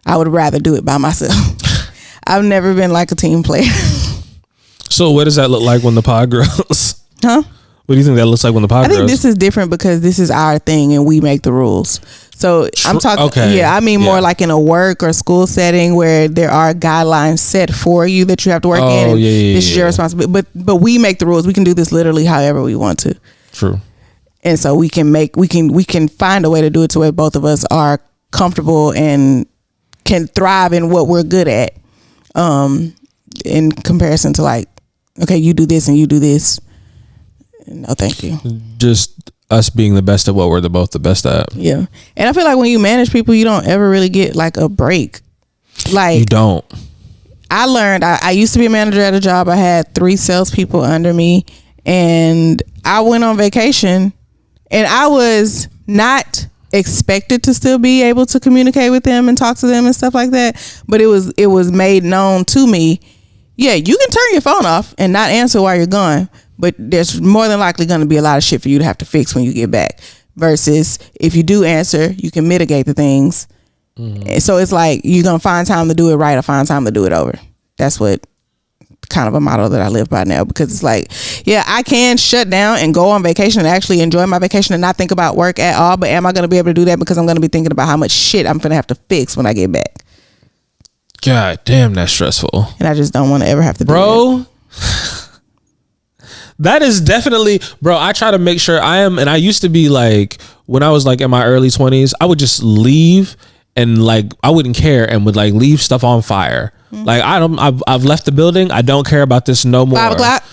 I would rather do it by myself. I've never been like a team player. So what does that look like when the pod grows? Huh? What do you think that looks like when the pod grows? I think this is different because this is our thing and we make the rules. So I'm talking, I mean more like in a work or school setting where there are guidelines set for you that you have to work in. And this is your responsibility. But we make the rules. We can do this literally however we want to. True. And so we can find a way to do it to where both of us are comfortable and can thrive in what we're good at. In comparison to, like, okay, you do this and you do this. No, thank you. Just us being the best at what we're both the best at. Yeah. And I feel like when you manage people, you don't ever really get like a break. Like, you don't. I learned, I used to be a manager at a job. I had 3 salespeople under me, and I went on vacation, and I was not expected to still be able to communicate with them and talk to them and stuff like that. But it was made known to me, yeah, you can turn your phone off and not answer while you're gone, but there's more than likely going to be a lot of shit for you to have to fix when you get back. Versus if you do answer, you can mitigate the things. So it's like you're going to find time to do it right or find time to do it over. That's what kind of a motto that I live by now, because it's like, yeah, I can shut down and go on vacation and actually enjoy my vacation and not think about work at all. But am I going to be able to do that? Because I'm going to be thinking about how much shit I'm going to have to fix when I get back. God damn, that's stressful. And I just don't want to ever have to do that. That is definitely, bro, I try to make sure and I used to be like, when I was like in my early 20s, I would just leave and like, I wouldn't care and would like leave stuff on fire. Like, I've left the building. I don't care about this no more. 5 o'clock.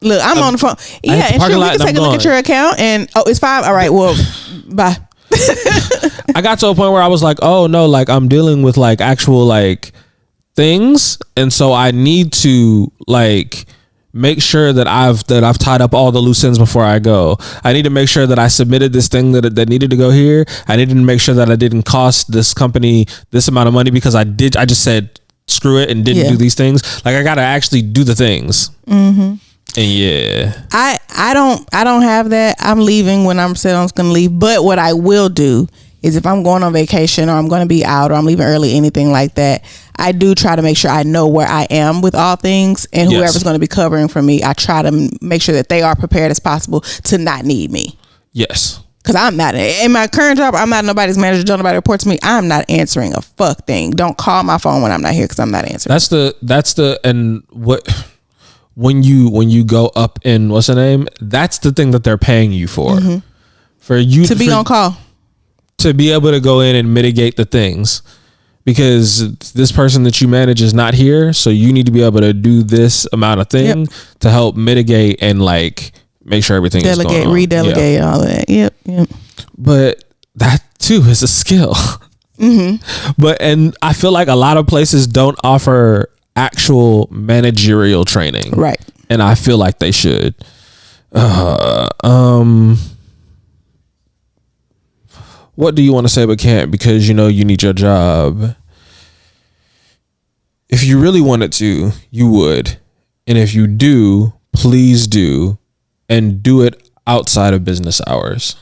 Look, I'm on the phone. Yeah, and sure, we can take a look at your account and, oh, it's 5. All right, well, bye. I got to a point where I was like, oh no, like I'm dealing with like actual like things. And so I need to like make sure that I've tied up all the loose ends before I go. I need to make sure that I submitted this thing that needed to go here. I needed to make sure that I didn't cost this company this amount of money because I just said screw it and didn't do these things. Like I gotta actually do the things. Mm-hmm. And yeah, I don't have that. I'm leaving when I'm said I'm going to leave. But what I will do is if I'm going on vacation or I'm going to be out or I'm leaving early, anything like that, I do try to make sure I know where I am with all things, and whoever's going to be covering for me, I try to make sure that they are prepared as possible to not need me. Yes. Because I'm not in my current job. I'm not nobody's manager. Don't nobody report to me. I'm not answering a fuck thing. Don't call my phone when I'm not here because I'm not answering. That's the and what when you go up in what's the name? That's the thing that they're paying you for. Mm-hmm. For you to be on call, to be able to go in and mitigate the things, because this person that you manage is not here, so you need to be able to do this amount of thing to help mitigate and like make sure everything is going on. Redelegate, all of that. Yep. But that too is a skill. Mm-hmm. But and I feel like a lot of places don't offer actual managerial training, right? And I feel like they should. What do you want to say but can't because you know you need your job? If you really wanted to, you would. And if you do, please do. And do it outside of business hours.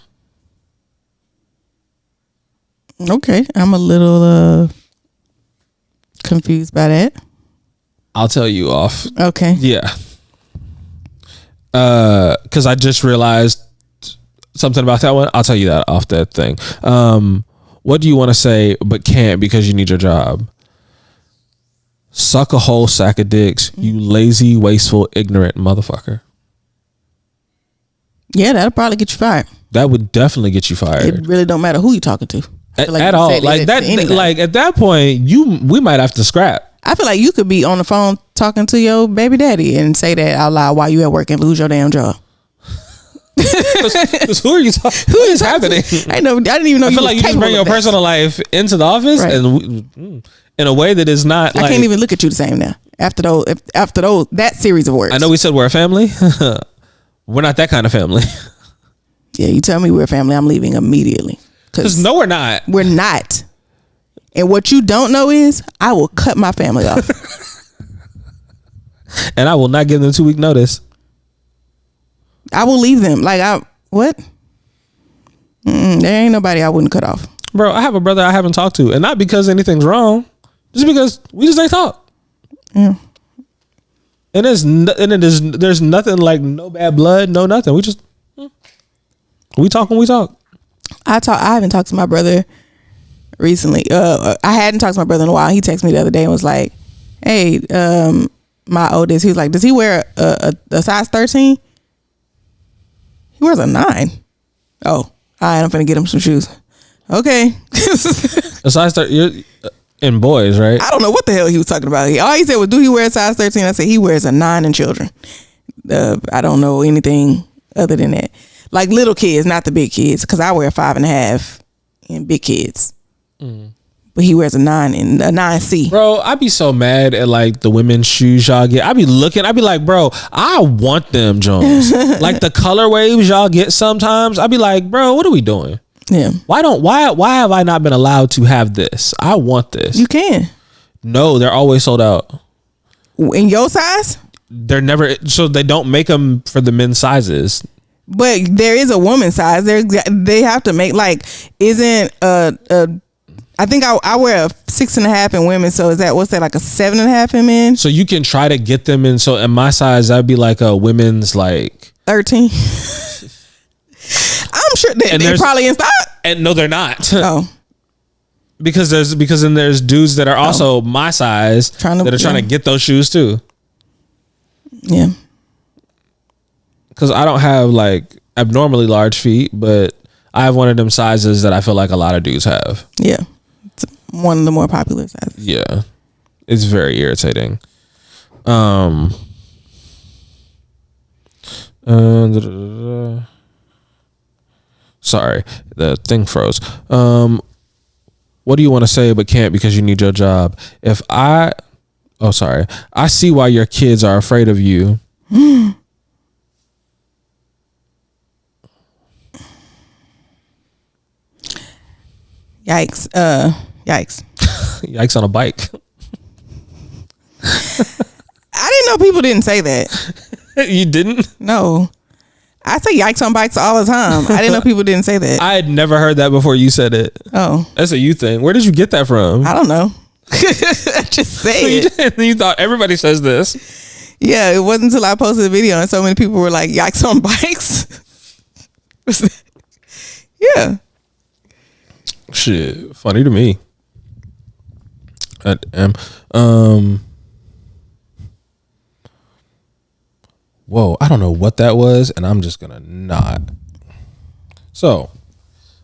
Okay. I'm a little confused by that. I'll tell you off. Okay. Yeah. Because I just realized something about that one. I'll tell you that off that thing. What do you want to say but can't because you need your job? Suck a whole sack of dicks, you lazy, wasteful, ignorant motherfucker. Yeah, that'll probably get you fired. That would definitely get you fired. It really don't matter who you're talking to. At all. Like that. Like at that point, we might have to scrap. I feel like you could be on the phone talking to your baby daddy and say that out loud while you at work and lose your damn job. Cause who are you talking? Who is happening? I didn't even know. I feel like you just bring your personal life into the office, right, and in a way that is not. I can't even look at you the same now. After those, that series of words. I know we said we're a family. We're not that kind of family. Yeah, you tell me we're a family, I'm leaving immediately. Because no, we're not. We're not. And what you don't know is I will cut my family off. And I will not give them 2-week notice. I will leave them. What? There ain't nobody I wouldn't cut off. Bro, I have a brother I haven't talked to. And not because anything's wrong. Just because we just ain't talk. Yeah. And there's nothing like no bad blood, no nothing. We just we talk when we talk. I haven't talked to my brother recently. I hadn't talked to my brother in a while. He texted me the other day and was like, "Hey, my oldest." He was like, "Does he wear a size 13?" He wears a 9. Oh, all right. I'm finna get him some shoes. Okay. A size 13 in boys, right? I don't know what the hell he was talking about. All he said was, "Do he wear a size 13?" I said he wears a 9 in children. I don't know anything other than that. Like little kids, not the big kids, because I wear 5.5 in big kids. But he wears a 9 in a 9C. Bro, I be so mad at like the women's shoes y'all get. I be like, bro, I want them Jones. Like the color waves y'all get sometimes. I be like, bro, what are we doing? Yeah. Why have I not been allowed to have this? I want this. You can. No, they're always sold out. In your size? They're never, so they don't make them for the men's sizes. But there is a woman's size. They have to make isn't I think I wear a 6.5 in women. So what's that like a 7.5 in men? So you can try to get them in. So in my size, that'd be like a women's like 13. I'm sure they're probably in stock. And no, they're not. Oh. Because then there's dudes that are also my size that are trying to get those shoes too. Yeah. Because I don't have like abnormally large feet, but I have one of them sizes that I feel like a lot of dudes have. Yeah. It's one of the more popular sizes. Yeah. It's very irritating. Sorry, the thing froze. What do you want to say but can't because you need your job? I see why your kids are afraid of you. Yikes. Yikes. Yikes on a bike. I didn't know people didn't say that. You didn't? No. I say yikes on bikes all the time. I didn't know people didn't say that. I had never heard that before you said it. Oh. That's a you thing. Where did you get that from? I don't know. I just say it. You thought everybody says this. Yeah, it wasn't until I posted a video and so many people were like, yikes on bikes. Yeah. Shit. Funny to me. Whoa, I don't know what that was, and I'm just gonna nod. So,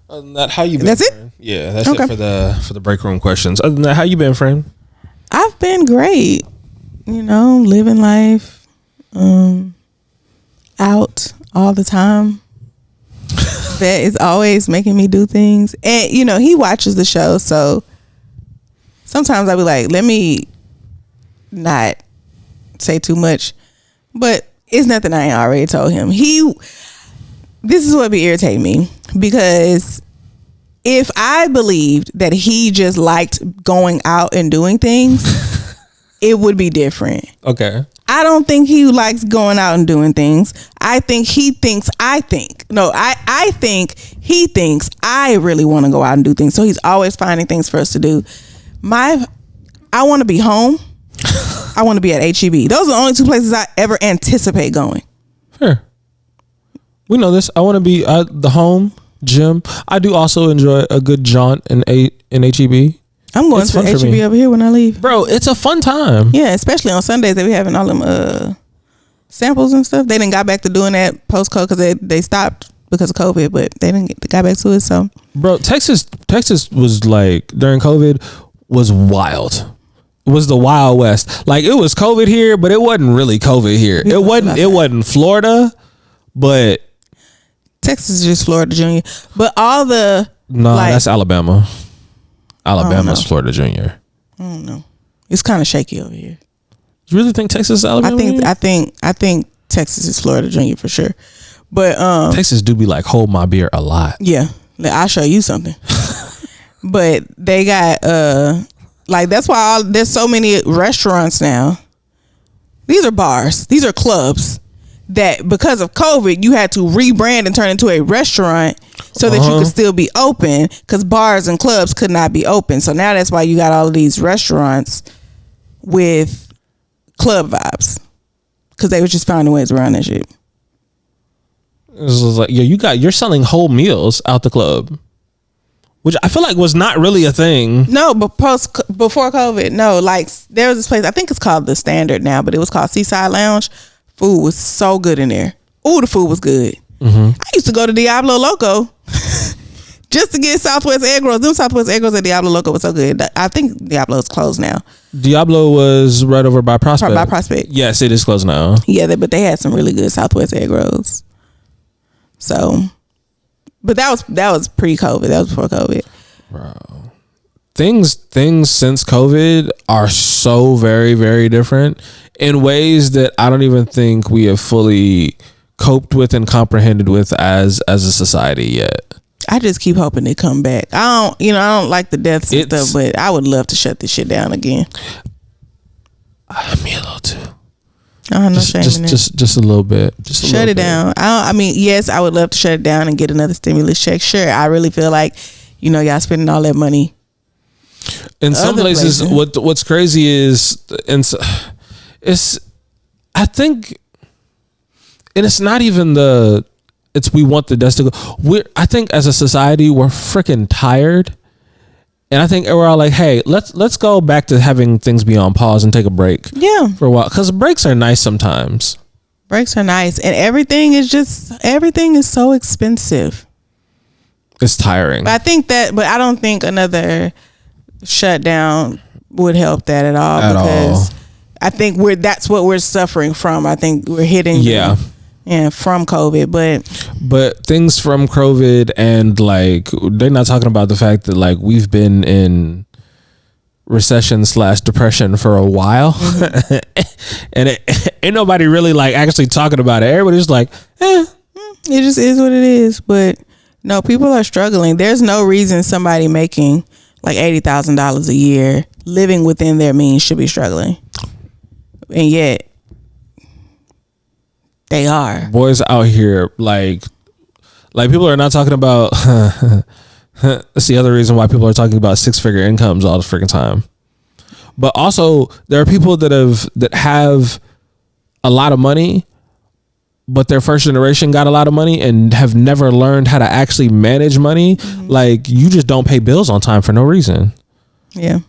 other than that, how you been? That's it? Friend? Yeah, that's it for the break room questions. Other than that, how you been, friend? I've been great. You know, living life, out all the time. That is always making me do things, and you know, he watches the show, so sometimes I'll be like, let me not say too much, but it's nothing I ain't already told him. This is what be irritating me, because if I believed that he just liked going out and doing things, it would be different. Okay. I don't think he likes going out and doing things. I think he thinks I think he thinks I really want to go out and do things. So he's always finding things for us to do. I want to be home. I want to be at HEB. Those are the only two places I ever anticipate going. Fair. We know this. I want to be the home gym. I do also enjoy a good jaunt in HEB. I'm going to HEB over here when I leave. Bro, it's a fun time. Yeah, especially on Sundays they be having all them samples and stuff. They didn't got back to doing that post-COVID because they stopped because of COVID, but they got back to it. So, bro, Texas was like during COVID was wild. It was the Wild West. Like it was COVID here, but it wasn't really COVID here. It wasn't Florida, but Texas is just Florida Junior. But all the that's Alabama. Alabama's Florida Junior. I don't know. It's kind of shaky over here. You really think Texas is Alabama? I think Texas is Florida Junior for sure. But Texas do be like hold my beer a lot. Yeah, I'll show you something. But they got that's why there's so many restaurants now. These are bars. These are clubs that because of COVID you had to rebrand and turn into a restaurant so that you could still be open, because bars and clubs could not be open. So now that's why you got all of these restaurants with club vibes, because they was just finding ways around that shit. It was like, you're selling whole meals out the club, which I feel like was not really a thing. No, but before COVID, no. Like there was this place, I think it's called The Standard now, but it was called Seaside Lounge. Food was so good in there. Ooh, the food was good. I used to go to Diablo Loco just to get Southwest egg rolls. Them Southwest egg rolls at Diablo Loco was so good. I think Diablo's closed now. Diablo was right over by Prospect. By Prospect. Yes, it is closed now. Yeah, but they had some really good Southwest egg rolls. So, but that was pre-COVID. That was before COVID. Bro, things since COVID are so very, very different in ways that I don't even think we have fully coped with and comprehended with as a society yet. I just keep hoping they come back. I don't like the deaths and stuff, but I would love to shut this shit down again. Me a little too. Just a little bit. Just shut it down. Yes, I would love to shut it down and get another stimulus check. Sure, I really feel like, y'all spending all that money. In some places, what's crazy is, I think, and it's not even we want the deaths to go. I think as a society we're freaking tired, and I think we're all like, hey, let's go back to having things be on pause and take a break. Yeah, for a while, because breaks are nice sometimes. Breaks are nice, and everything is so expensive. It's tiring. But I don't think another shutdown would help that at all. Because I think that's what we're suffering from. I think we're hitting from COVID, but things from COVID, and like they're not talking about the fact that like we've been in recession / depression for a while. And ain't nobody really like actually talking about it. Everybody's like, it just is what it is. But no, people are struggling. There's no reason somebody making like $80,000 a year living within their means should be struggling. And yet they are. Boys out here like people are not talking about that's the other reason why people are talking about 6-figure incomes all the freaking time. But also there are people that have a lot of money, but their first generation got a lot of money and have never learned how to actually manage money. Like, you just don't pay bills on time for no reason. Yeah.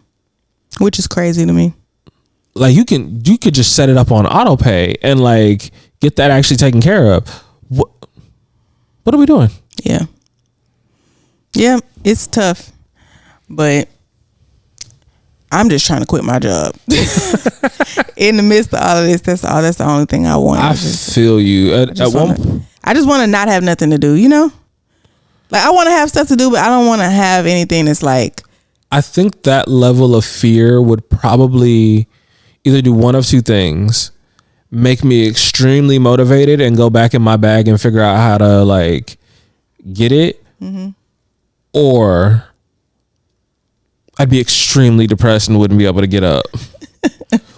Which is crazy to me. Like, you could just set it up on auto pay and like get that actually taken care of. What are we doing? Yeah. Yeah, it's tough. But I'm just trying to quit my job. In the midst of all of this, that's the only thing I want. I feel you. I just want to not have nothing to do, you know? Like, I want to have stuff to do, but I don't want to have anything that's like. I think that level of fear would probably either do one of two things: make me extremely motivated and go back in my bag and figure out how to like get it, or I'd be extremely depressed and wouldn't be able to get up.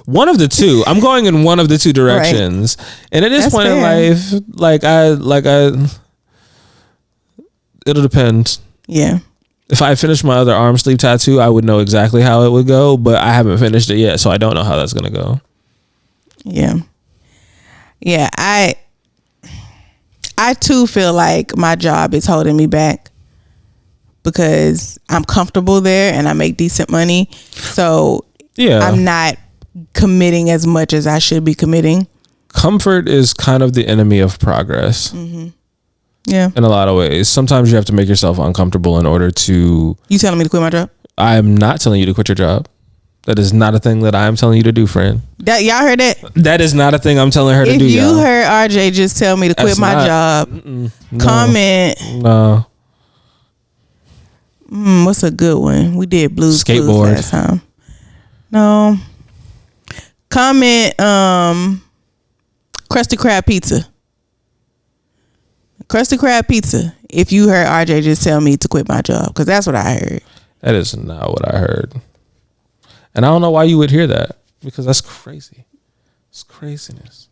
One of the two. I'm going in one of the two directions. Right. And at this point in life, it'll depend. Yeah. If I finished my other arm sleeve tattoo, I would know exactly how it would go, but I haven't finished it yet, so I don't know how that's going to go. Yeah. Yeah, I too feel like my job is holding me back because I'm comfortable there and I make decent money. So yeah, I'm not committing as much as I should be committing. Comfort is kind of the enemy of progress. Yeah. In a lot of ways. Sometimes you have to make yourself uncomfortable in order to... You telling me to quit my job? I'm not telling you to quit your job. That is not a thing that I'm telling you to do, friend. Y'all heard that? That is not a thing I'm telling her to do, If you y'all. heard RJ just tell me to quit my job, comment. No. What's a good one? We did Blues Skateboard. Clues last time. No. Comment Krusty Krab pizza. Krusty Krab pizza. If you heard RJ just tell me to quit my job, because that's what I heard. That is not what I heard. And I don't know why you would hear that, because that's crazy. It's craziness.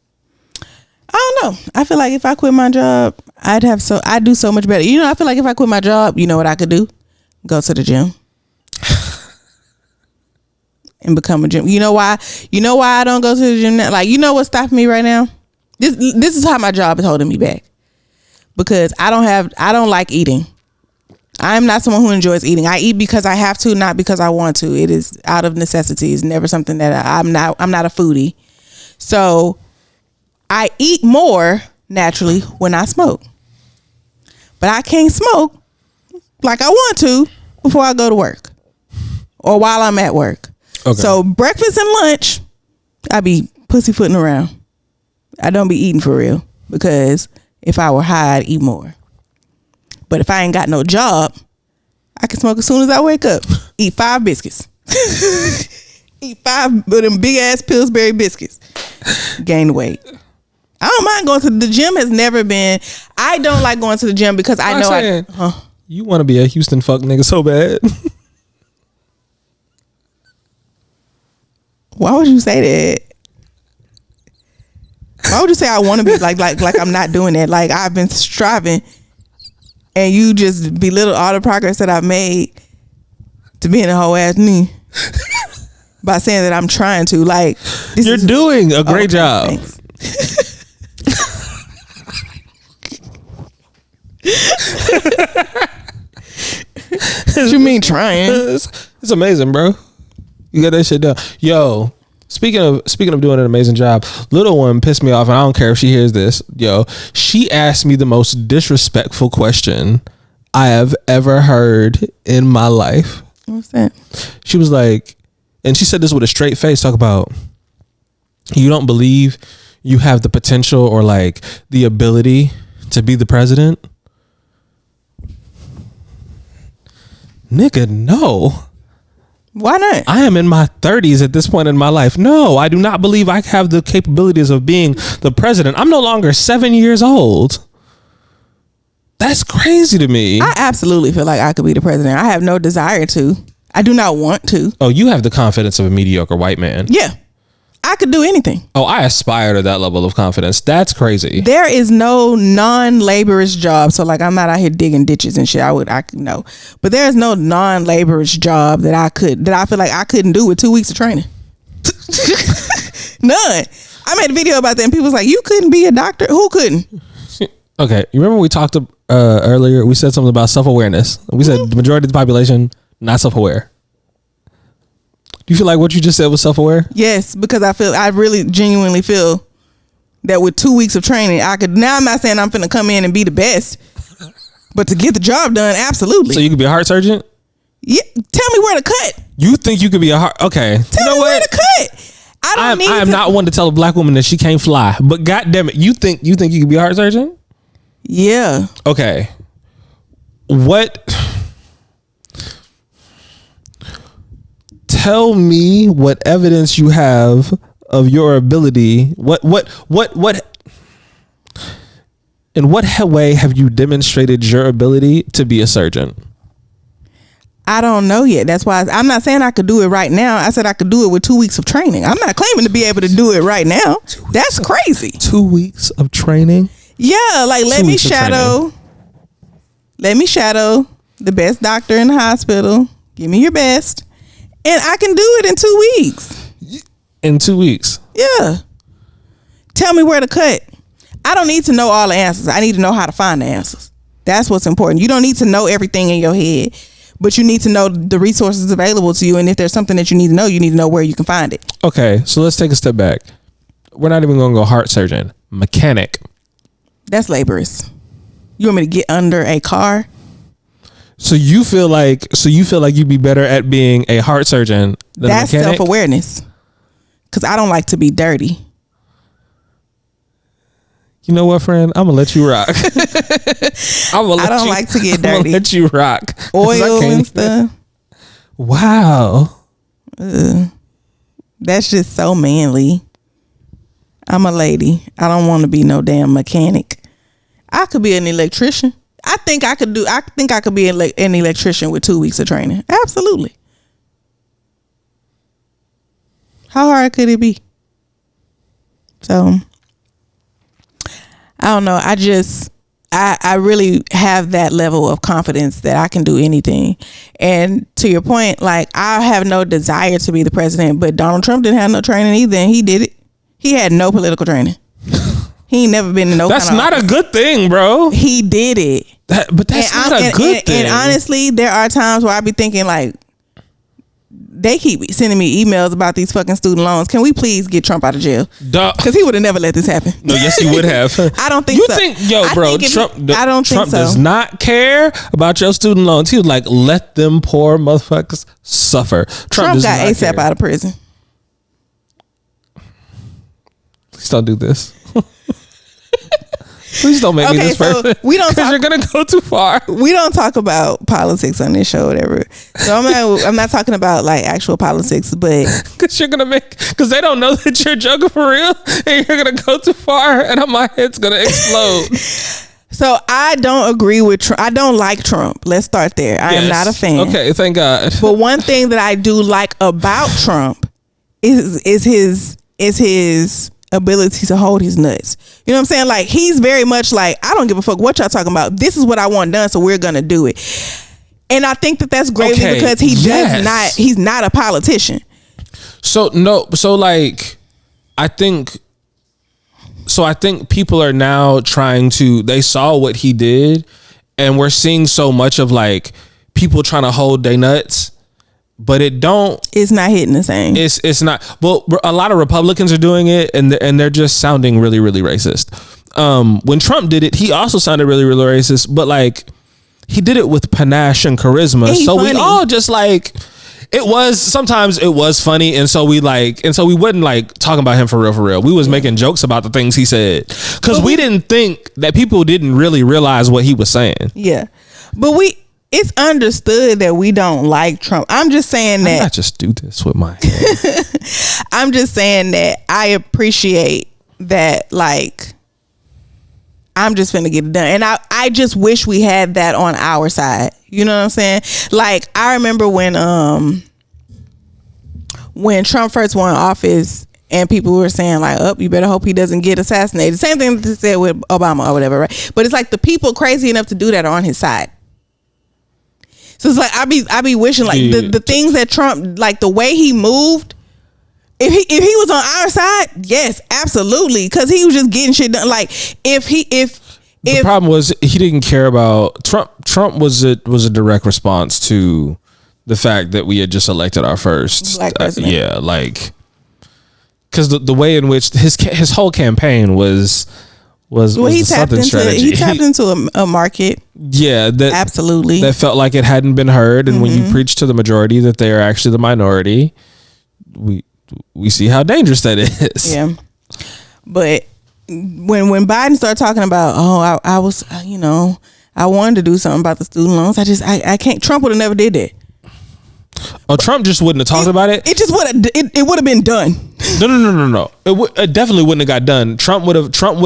I don't know. I feel like if I quit my job, I'd do so much better. You know, I feel like if I quit my job, you know what I could do? Go to the gym. And become a gym. You know why? You know why I don't go to the gym now? Like, you know what's stopping me right now? This is how my job is holding me back. Because I don't like eating. I'm not someone who enjoys eating. I eat because I have to, not because I want to. It is out of necessity. It's never something that I'm not a foodie. So I eat more naturally when I smoke. But I can't smoke like I want to before I go to work or while I'm at work. Okay. So breakfast and lunch, I be pussyfooting around. I don't be eating for real, because if I were high, I'd eat more. But if I ain't got no job, I can smoke as soon as I wake up. Eat 5 biscuits. Eat 5 of them big ass Pillsbury biscuits. Gain weight. I don't mind going to the gym. Has never been. I don't like going to the gym because I know you want to be a Houston fuck nigga so bad. Why would you say that? Why would you say I want to be like I'm not doing that? Like, I've been striving, and you just belittle all the progress that I've made to being a whole ass knee by saying that I'm trying to. Like, you're doing a great job. Thanks. What you mean trying? It's amazing, bro. You got that shit done. Yo, speaking of doing an amazing job, little one pissed me off, and I don't care if she hears this. Yo, she asked me the most disrespectful question I have ever heard in my life. What's that? She was like, and she said this with a straight face, talk about, you don't believe you have the potential or like the ability to be the president? Nigga, no. Why not? I am in my 30s at this point in my life. No, I do not believe I have the capabilities of being the president. I'm no longer 7 years old. That's crazy to me. I absolutely feel like I could be the president. I have no desire to. I do not want to. Oh, you have the confidence of a mediocre white man. Yeah. I could do anything. Oh, I aspire to that level of confidence. That's crazy. There is no non-laborious job. So like I'm not out here digging ditches and shit. I could know. But there is no non-laborious job that I feel like I couldn't do with 2 weeks of training. None. I made a video about that and people was like, you couldn't be a doctor? Who couldn't? Okay. You remember we talked earlier, we said something about self-awareness. We said the majority of the population, not self-aware. Do you feel like what you just said was self-aware? Yes, because I really genuinely feel that with 2 weeks of training, I could. Now I'm not saying I'm finna come in and be the best, but to get the job done, absolutely. So you could be a heart surgeon? Yeah. Tell me where to cut. You think you could be a heart? Okay. Tell me where to cut. I am not one to tell a black woman that she can't fly, but God damn it, you think you could be a heart surgeon? Yeah. Okay. What? Tell me what evidence you have of your ability. What in what way have you demonstrated your ability to be a surgeon? I don't know yet. That's why I'm not saying I could do it right now. I said I could do it with 2 weeks of training. I'm not claiming to be able to do it right now. That's crazy. 2 weeks of training? Yeah, like let me shadow the best doctor in the hospital. Give me your best. And I can do it in 2 weeks. In 2 weeks? Yeah. Tell me where to cut. I don't need to know all the answers. I need to know how to find the answers. That's what's important. You don't need to know everything in your head, but you need to know the resources available to you. And if there's something that you need to know where you can find it. Okay, so let's take a step back. We're not even going to go heart surgeon. Mechanic. That's laborious. You want me to get under a car? So you feel like you'd be better at being a heart surgeon than That's a mechanic? self-awareness. Because I don't like to be dirty. You know what, friend? I'm gonna let you rock. I don't like to get dirty. I'm gonna let you rock. Oil and stuff. Wow. That's just so manly. I'm a lady. I don't want to be no damn mechanic. I could be an electrician. I think I could be an electrician with 2 weeks of training. Absolutely. How hard could it be? So I don't know. I really have that level of confidence that I can do anything. And to your point, like I have no desire to be the president, but Donald Trump didn't have no training either, and he did it. He had no political training. He ain't never been in no. That's kind of not office. a good thing, bro. He did it. But that's not a good thing. And honestly, there are times where I be thinking like, they keep sending me emails about these fucking student loans. Can we please get Trump out of jail? Because he would have never let this happen. No, yes, he would have. I don't think you so. Think, yo, bro, Trump Trump does not care about your student loans. He was like, let them poor motherfuckers suffer. Trump got ASAP out of prison. Please don't do this. Please don't make me this person. We don't because you're gonna go too far. We don't talk about politics on this show, or whatever. So I'm not talking about like actual politics, but because they don't know that you're joking for real, and you're gonna go too far, and my head's gonna explode. So I don't agree with Trump. I don't like Trump. Let's start there. I am not a fan. Okay, thank God. But one thing that I do like about Trump is his ability to hold his nuts. You know what I'm saying? Like he's very much like, I don't give a fuck what y'all talking about. This is what I want done, so we're gonna do it. And I think that that's great because he's not a politician. I think people are now they saw what he did, and we're seeing so much of like people trying to hold their nuts. But it's not hitting the same. It's not. Well, a lot of Republicans are doing it, and they're just sounding really, really racist. When Trump did it, he also sounded really, really racist. But like, he did it with panache and charisma. So funny. We all just like, sometimes it was funny, and so we wasn't like talking about him for real. We was making jokes about the things he said because we didn't think that people didn't really realize what he was saying. Yeah, but it's understood that we don't like Trump. I'm just saying that. I just do this with my hand. I'm just saying that I appreciate that. Like, I'm just finna get it done, and I just wish we had that on our side. You know what I'm saying? Like, I remember when Trump first won office. And people were saying like, "Oh, you better hope he doesn't get assassinated." Same thing that they said with Obama or whatever, right? But it's like the people crazy enough to do that are on his side. So it's like I be wishing like the things that Trump, like the way he moved. If he was on our side, yes, absolutely, because he was just getting shit done. Like the problem was he didn't care about Trump. Trump was a direct response to the fact that we had just elected our first black president. Yeah, like. Because the way in which his whole campaign was he tapped into strategy. He tapped into a market. Yeah, that absolutely. That felt like it hadn't been heard, and when you preach to the majority that they are actually the minority, we see how dangerous that is. Yeah, but when Biden started talking about, I was, I wanted to do something about the student loans. I can't. Trump would have never did that. Oh, Trump just wouldn't have talked about it. It just would have been done. No. It definitely wouldn't have got done. Trump would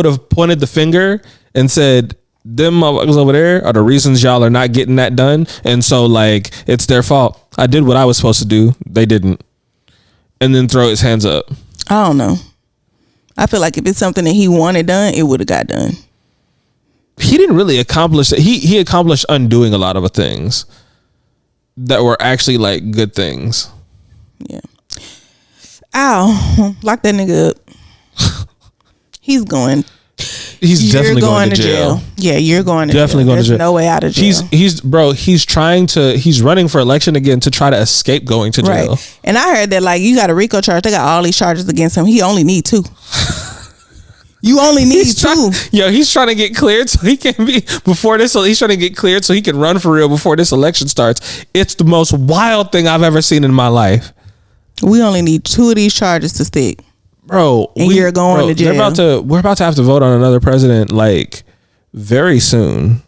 have pointed the finger and said, "Them motherfuckers over there are the reasons y'all are not getting that done." And so, like, it's their fault. I did what I was supposed to do. They didn't. And then throw his hands up. I don't know. I feel like if it's something that he wanted done, it would have got done. He didn't really accomplish it. He accomplished undoing a lot of things that were actually like good things. Yeah. Ow. Lock that nigga up. He's definitely going to jail. Yeah, you're going to definitely jail. Going to jail. There's no way out of jail. He's running for election again to try to escape going to jail. Right. And I heard that like you got a RICO charge. They got all these charges against him. He only need 2. You only need 2. He's trying to get cleared so he can be before this. He's trying to get cleared so he can run for real before this election starts. It's the most wild thing I've ever seen in my life. We only need 2 of these charges to stick, bro. And you're going to jail. We're about to have to vote on another president like very soon.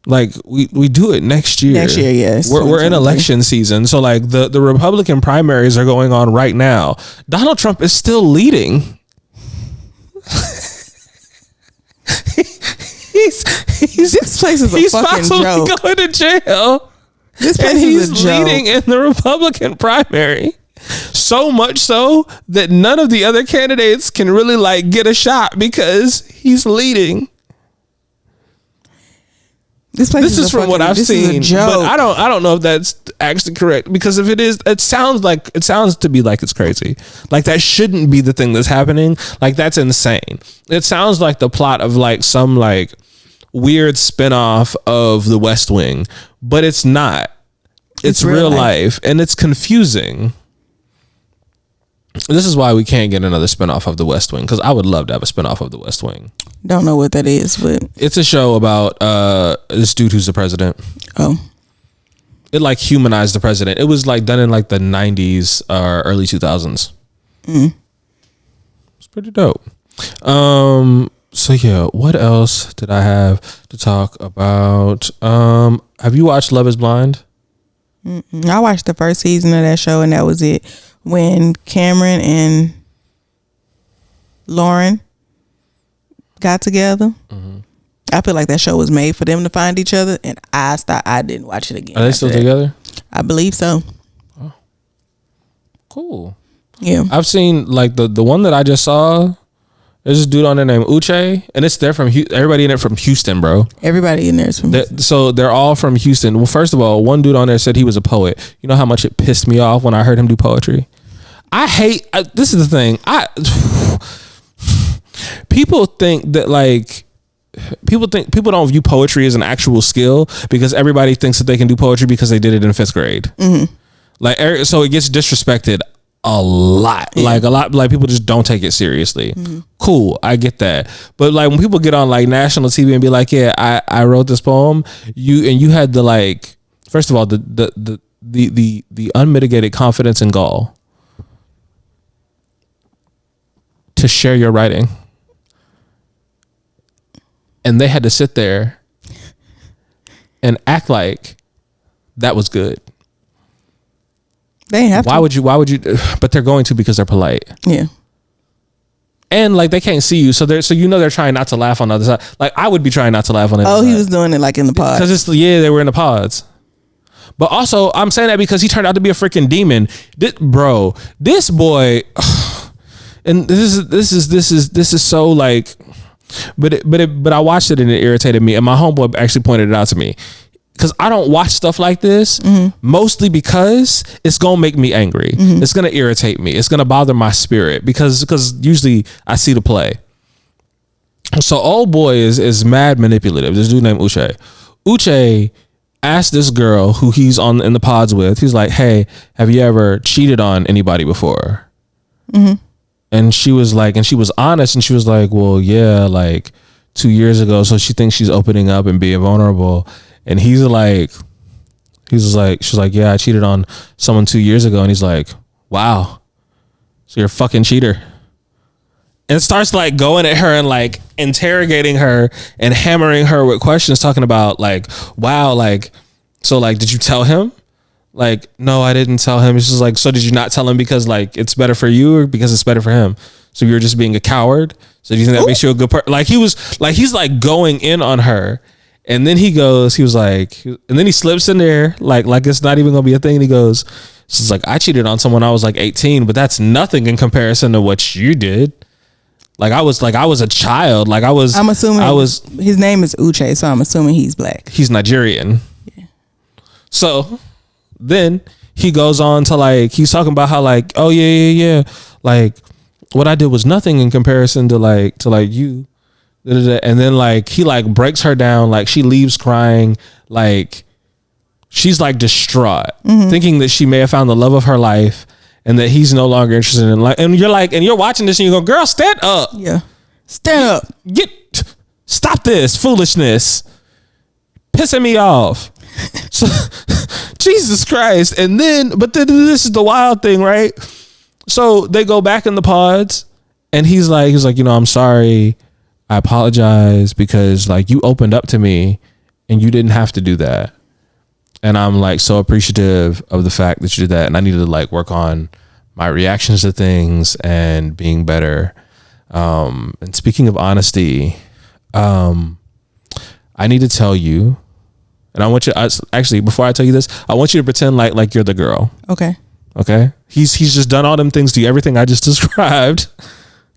Like we do it next year. Next year, yes. We're in election season, so like the Republican primaries are going on right now. Donald Trump is still leading. This place is a fucking joke. He's going to jail. This place is a joke. Leading in the Republican primary. So much so that none of the other candidates can really like get a shot because he's leading. This is from what I've seen, but I don't know if that's actually correct, because if it is, it sounds to be like it's crazy. Like that shouldn't be the thing that's happening. Like that's insane. It sounds like the plot of like some like weird spinoff of The West Wing, but it's not. It's real life, and it's confusing. This is why we can't get another spinoff of The West Wing, because I would love to have a spinoff of The West Wing. Don't know what that is, but it's a show about this dude who's the president. Oh. It like humanized the president. It was like done in like the 90s or early 2000s. It's pretty dope. So yeah, what else did I have to talk about? Have you watched Love is Blind? I watched the first season of that show, and that was it. When Cameron and Lauren got together, I feel like that show was made for them to find each other, and I didn't watch it again. Are they still together? I believe so. Oh, cool. Yeah, I've seen like the one that I just saw. There's this dude on there named Uche, and they're from everybody in it from Houston, bro. Everybody in there is from Houston. So they're all from Houston. Well, first of all, one dude on there said he was a poet. You know how much it pissed me off when I heard him do poetry? This is the thing. People think that like people don't view poetry as an actual skill because everybody thinks that they can do poetry because they did it in 5th grade. Like, so it gets disrespected a lot. Yeah. Like people just don't take it seriously. Cool, I get that. But like when people get on like national TV and be like, yeah, I wrote this poem, you had the like, first of all, the unmitigated confidence and gall to share your writing, and they had to sit there and act like that was good. They ain't have Why to. would you? But they're going to because they're polite. Yeah. And like they can't see you, so they're trying not to laugh on the other side. Like I would be trying not to laugh on the other Oh, side. he was doing it like in the pod. Because they were in the pods. But also, I'm saying that because he turned out to be a freaking demon. This boy, and this is so like, but I watched it and it irritated me. And my homeboy actually pointed it out to me. Because I don't watch stuff like this, mostly because it's gonna make me angry. It's gonna irritate me. It's gonna bother my spirit because usually I see the play. So old boy is mad manipulative. This dude named Uche. Uche asked this girl who he's in the pods with. He's like, "Hey, have you ever cheated on anybody before?" And she was like, and she was honest, and she was like, "Well, yeah, like 2 years ago." So she thinks she's opening up and being vulnerable. And she's like, "Yeah, I cheated on someone 2 years ago." And he's like, "Wow, so you're a fucking cheater." And starts like going at her and like interrogating her and hammering her with questions, talking about like, "Wow, like, so like, did you tell him?" Like, "No, I didn't tell him." It's just like, "So did you not tell him because like it's better for you or because it's better for him? So you're just being a coward? So do you think that makes you a good person?" Like he's like going in on her. And then he was like, and then he slips in there like it's not even gonna be a thing. And he goes, she's like, "I cheated on someone I was like 18, but that's nothing in comparison to what you did. Like I was a child. Like I'm assuming his name is Uche, so I'm assuming he's black. He's Nigerian. Yeah. So then he goes on to like, he's talking about how like, "Oh yeah. Like what I did was nothing in comparison to like you." And then like he like breaks her down, like she leaves crying, like she's like distraught, thinking that she may have found the love of her life and that he's no longer interested in like, and you're watching this and you go, "Girl, stand up." Yeah. Stand up. Stop this foolishness. Pissing me off. So Jesus Christ. And then this is the wild thing, right? So they go back in the pods and he's like, "I'm sorry. I apologize because like you opened up to me and you didn't have to do that. And I'm like so appreciative of the fact that you did that. And I needed to like work on my reactions to things and being better." And speaking of honesty, I need to tell you, and I want you actually, before I tell you this, I want you to pretend like you're the girl. Okay. He's just done all them things to you, everything I just described.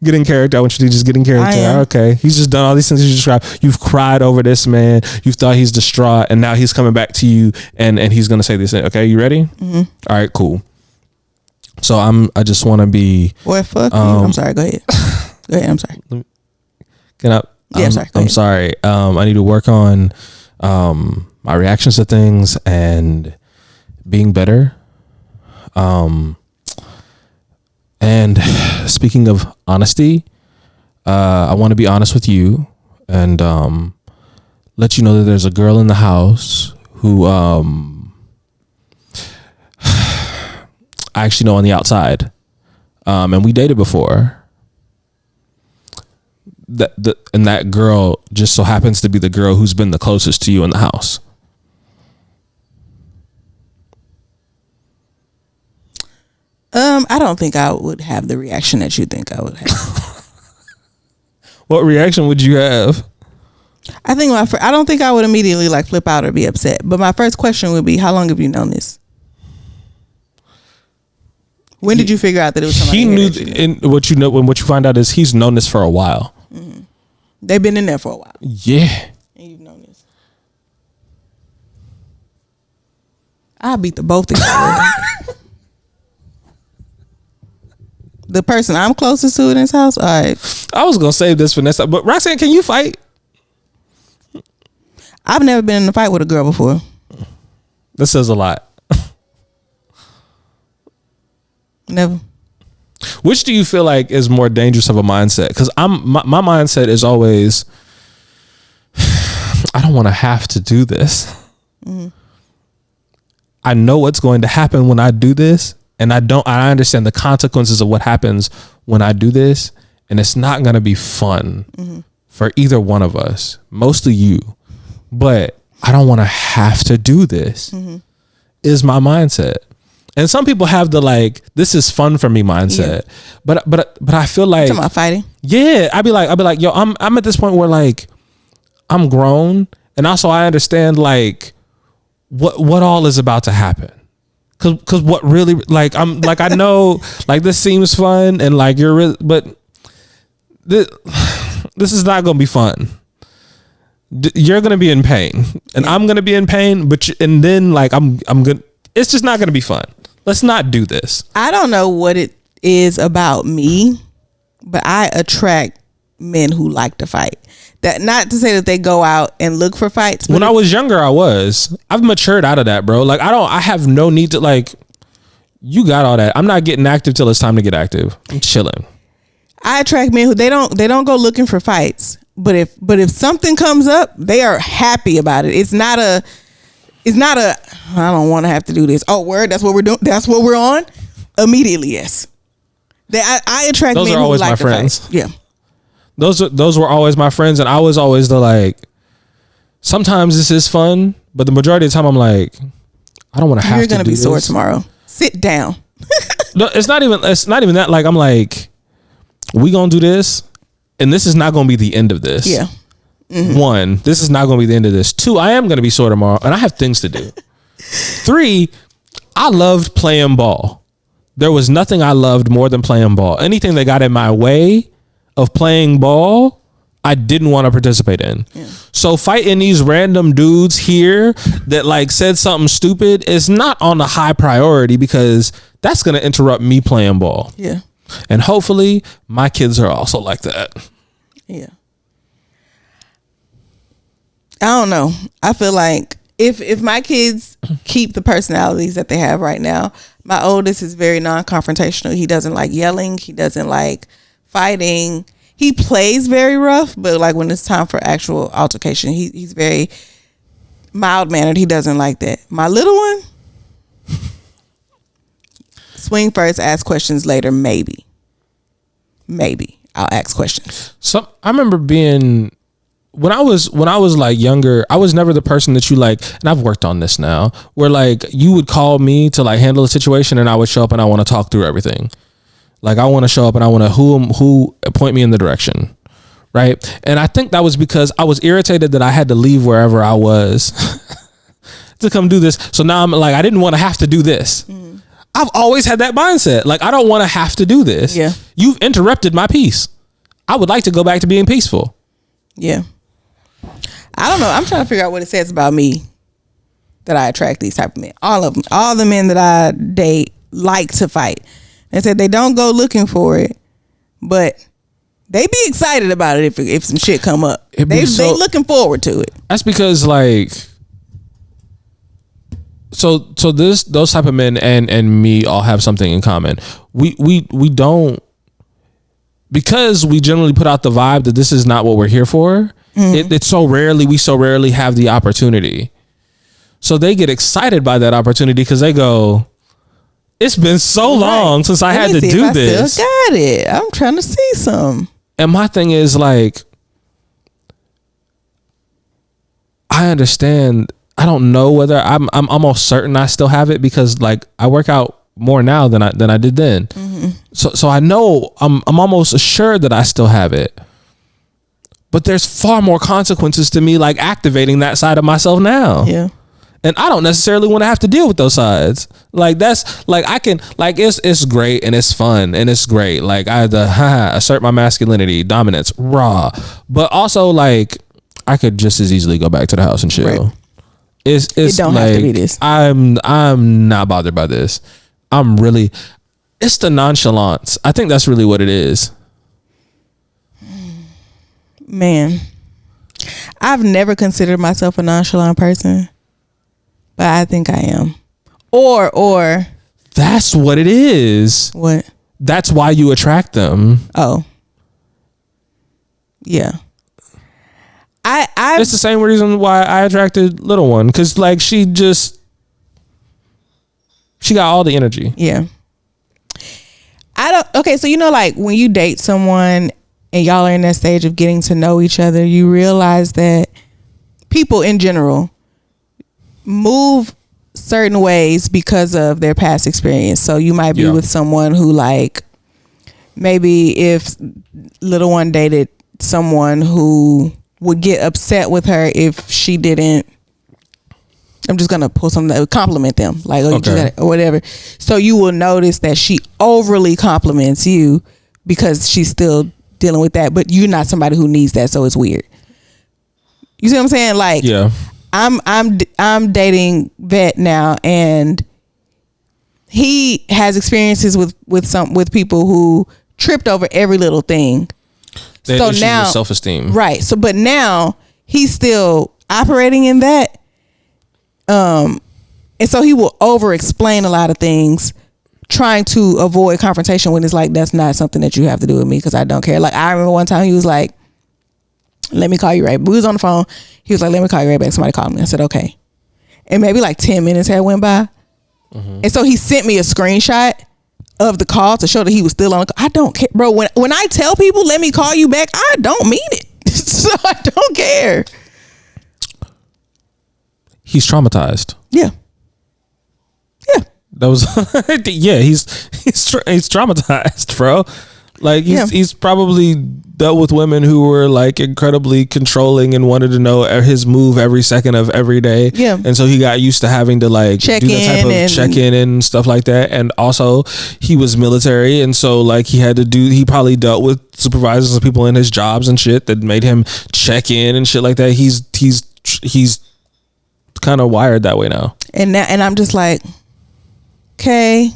Get in character. I want you to just get in character. Okay. He's just done all these things you described. You've cried over this man. You've thought he's distraught, and now he's coming back to you, and he's gonna say this. Okay, you ready? All right, cool. So I just want to be. Boy, fuck you. I'm sorry. Go ahead. I'm sorry. Can I? Yeah, sorry. I'm sorry. I need to work on my reactions to things and being better. And speaking of honesty, I want to be honest with you and let you know that there's a girl in the house who I actually know on the outside, and we dated before. That girl just so happens to be the girl who's been the closest to you in the house. I don't think I would have the reaction that you think I would have. What reaction would you have? I think I don't think I would immediately like flip out or be upset. But my first question would be, how long have you known this? When did you figure out that it was somebody? He knew, and what you find out is he's known this for a while. Mm-hmm. They've been in there for a while. Yeah. And you've known this. I beat the both of you. The person I'm closest to in this house, all right. I was gonna save this for next time, but Roxanne, can you fight? I've never been in a fight with a girl before. That says a lot. Never. Which do you feel like is more dangerous of a mindset? Because my mindset is always, I don't want to have to do this. Mm-hmm. I know what's going to happen when I do this, and I understand the consequences of what happens when I do this, and it's not going to be fun for either one of us, mostly you. But I don't want to have to do this is my mindset. And some people have the like, this is fun for me mindset. Yeah. But I feel like, talking about fighting. Yeah. I'd be like, yo, I'm at this point where like I'm grown, and also I understand like what all is about to happen. Cause what really, like, I'm like, I know like this seems fun and like you're really, but this is not going to be fun. You're going to be in pain, and I'm going to be in pain, and then like I'm good. It's just not going to be fun. Let's not do this. I don't know what it is about me, but I attract men who like to fight. That, not to say that they go out and look for fights. When I was younger, I've matured out of that, bro. Like I have no need to, like, you got all that. I'm not getting active till it's time to get active. I'm chilling. I attract men who they don't go looking for fights. But if something comes up, they are happy about it. It's not a I don't want to have to do this. Oh, word, that's what we're doing. That's what we're on. Immediately, yes. I attract those men are who always like my to friends. fight. Yeah. Those were always my friends, and I was always the like, sometimes this is fun, but the majority of the time I'm like, I don't want to have to do this. You're going to be sore tomorrow. Sit down. No, it's not even that. Like, I'm like, we going to do this, and this is not going to be the end of this. Yeah. Mm-hmm. 1, this is not going to be the end of this. 2, I am going to be sore tomorrow, and I have things to do. 3, I loved playing ball. There was nothing I loved more than playing ball. Anything that got in my way of playing ball, I didn't want to participate in. Yeah. So fighting these random dudes here that like said something stupid is not on a high priority, because that's going to interrupt me playing ball. Yeah. And hopefully my kids are also like that. Yeah. I don't know. I feel like if my kids keep the personalities that they have right now, my oldest is very non-confrontational. He doesn't like yelling. He doesn't like fighting. He plays very rough, but like when it's time for actual altercation, he's very mild-mannered. He doesn't like that. My little one, swing first, ask questions later. Maybe I'll ask questions. So I remember being, when I was like younger, I was never the person that you like, and I've worked on this now, where like you would call me to like handle a situation, and I would show up and I want to talk through everything. Like I want to show up and I want to who point me in the direction, right? And I think that was because I was irritated that I had to leave wherever I was to come do this. So now I'm like, I didn't want to have to do this. Mm. I've always had that mindset. Like I don't want to have to do this. Yeah. You've interrupted my peace. I would like to go back to being peaceful. Yeah. I don't know. I'm trying to figure out what it says about me that I attract these type of men. All of them. All the men that I date like to fight. They said they don't go looking for it, but they be excited about it if some shit come up. They looking forward to it. That's because like, so those type of men and me all have something in common. We don't, because we generally put out the vibe that this is not what we're here for. Mm-hmm. We so rarely have the opportunity. So they get excited by that opportunity because they go, it's been so long since I had to do this. Still got it. I'm trying to see some. And my thing is like, I understand. I don't know whether I'm almost certain I still have it, because like I work out more now than I did then. Mm-hmm. So I know I'm almost assured that I still have it. But there's far more consequences to me like activating that side of myself now. Yeah. And I don't necessarily want to have to deal with those sides. Like that's like, I can, like, it's great and it's fun and it's great. Like I assert my masculinity, dominance, raw. But also like I could just as easily go back to the house and chill. Right. It don't like, have to be this. I'm not bothered by this. It's the nonchalance. I think that's really what it is. Man, I've never considered myself a nonchalant person, but I think I am. Or that's what it is. What? That's why you attract them. Oh. Yeah. It's the same reason why I attracted little one, because like she got all the energy. Yeah. Okay, so you know, like when you date someone and y'all are in that stage of getting to know each other, you realize that people in general move certain ways because of their past experience. So you might be with someone who, like, maybe if little one dated someone who would get upset with her if she didn't, I'm just gonna pull something that would compliment them, like, oh, you just gotta, or whatever. So you will notice that she overly compliments you because she's still dealing with that, but you're not somebody who needs that, so it's weird. You see what I'm saying? Like, yeah, I'm dating Vet now, and he has experiences with people who tripped over every little thing. They so have issues now with self-esteem, right? So, but now he's still operating in that. And so he will over explain a lot of things, trying to avoid confrontation when it's like, that's not something that you have to do with me because I don't care. Like, I remember one time he was like, let me call you right. We was on the phone. He was like, let me call you right back. Somebody called me. I said, okay. And maybe like 10 minutes had went by. Mm-hmm. And so he sent me a screenshot of the call to show that he was still on the call. I don't care, bro. When I tell people, let me call you back, I don't mean it. So I don't care. He's traumatized. Yeah. Yeah. That was yeah, he's traumatized, bro. Like he's probably dealt with women who were like incredibly controlling and wanted to know his move every second of every day. Yeah. And so he got used to having to like do that type of check in and stuff like that. And also he was military, and so like he probably dealt with supervisors and people in his jobs and shit that made him check in and shit like that. He's kind of wired that way now. And I'm just like, okay,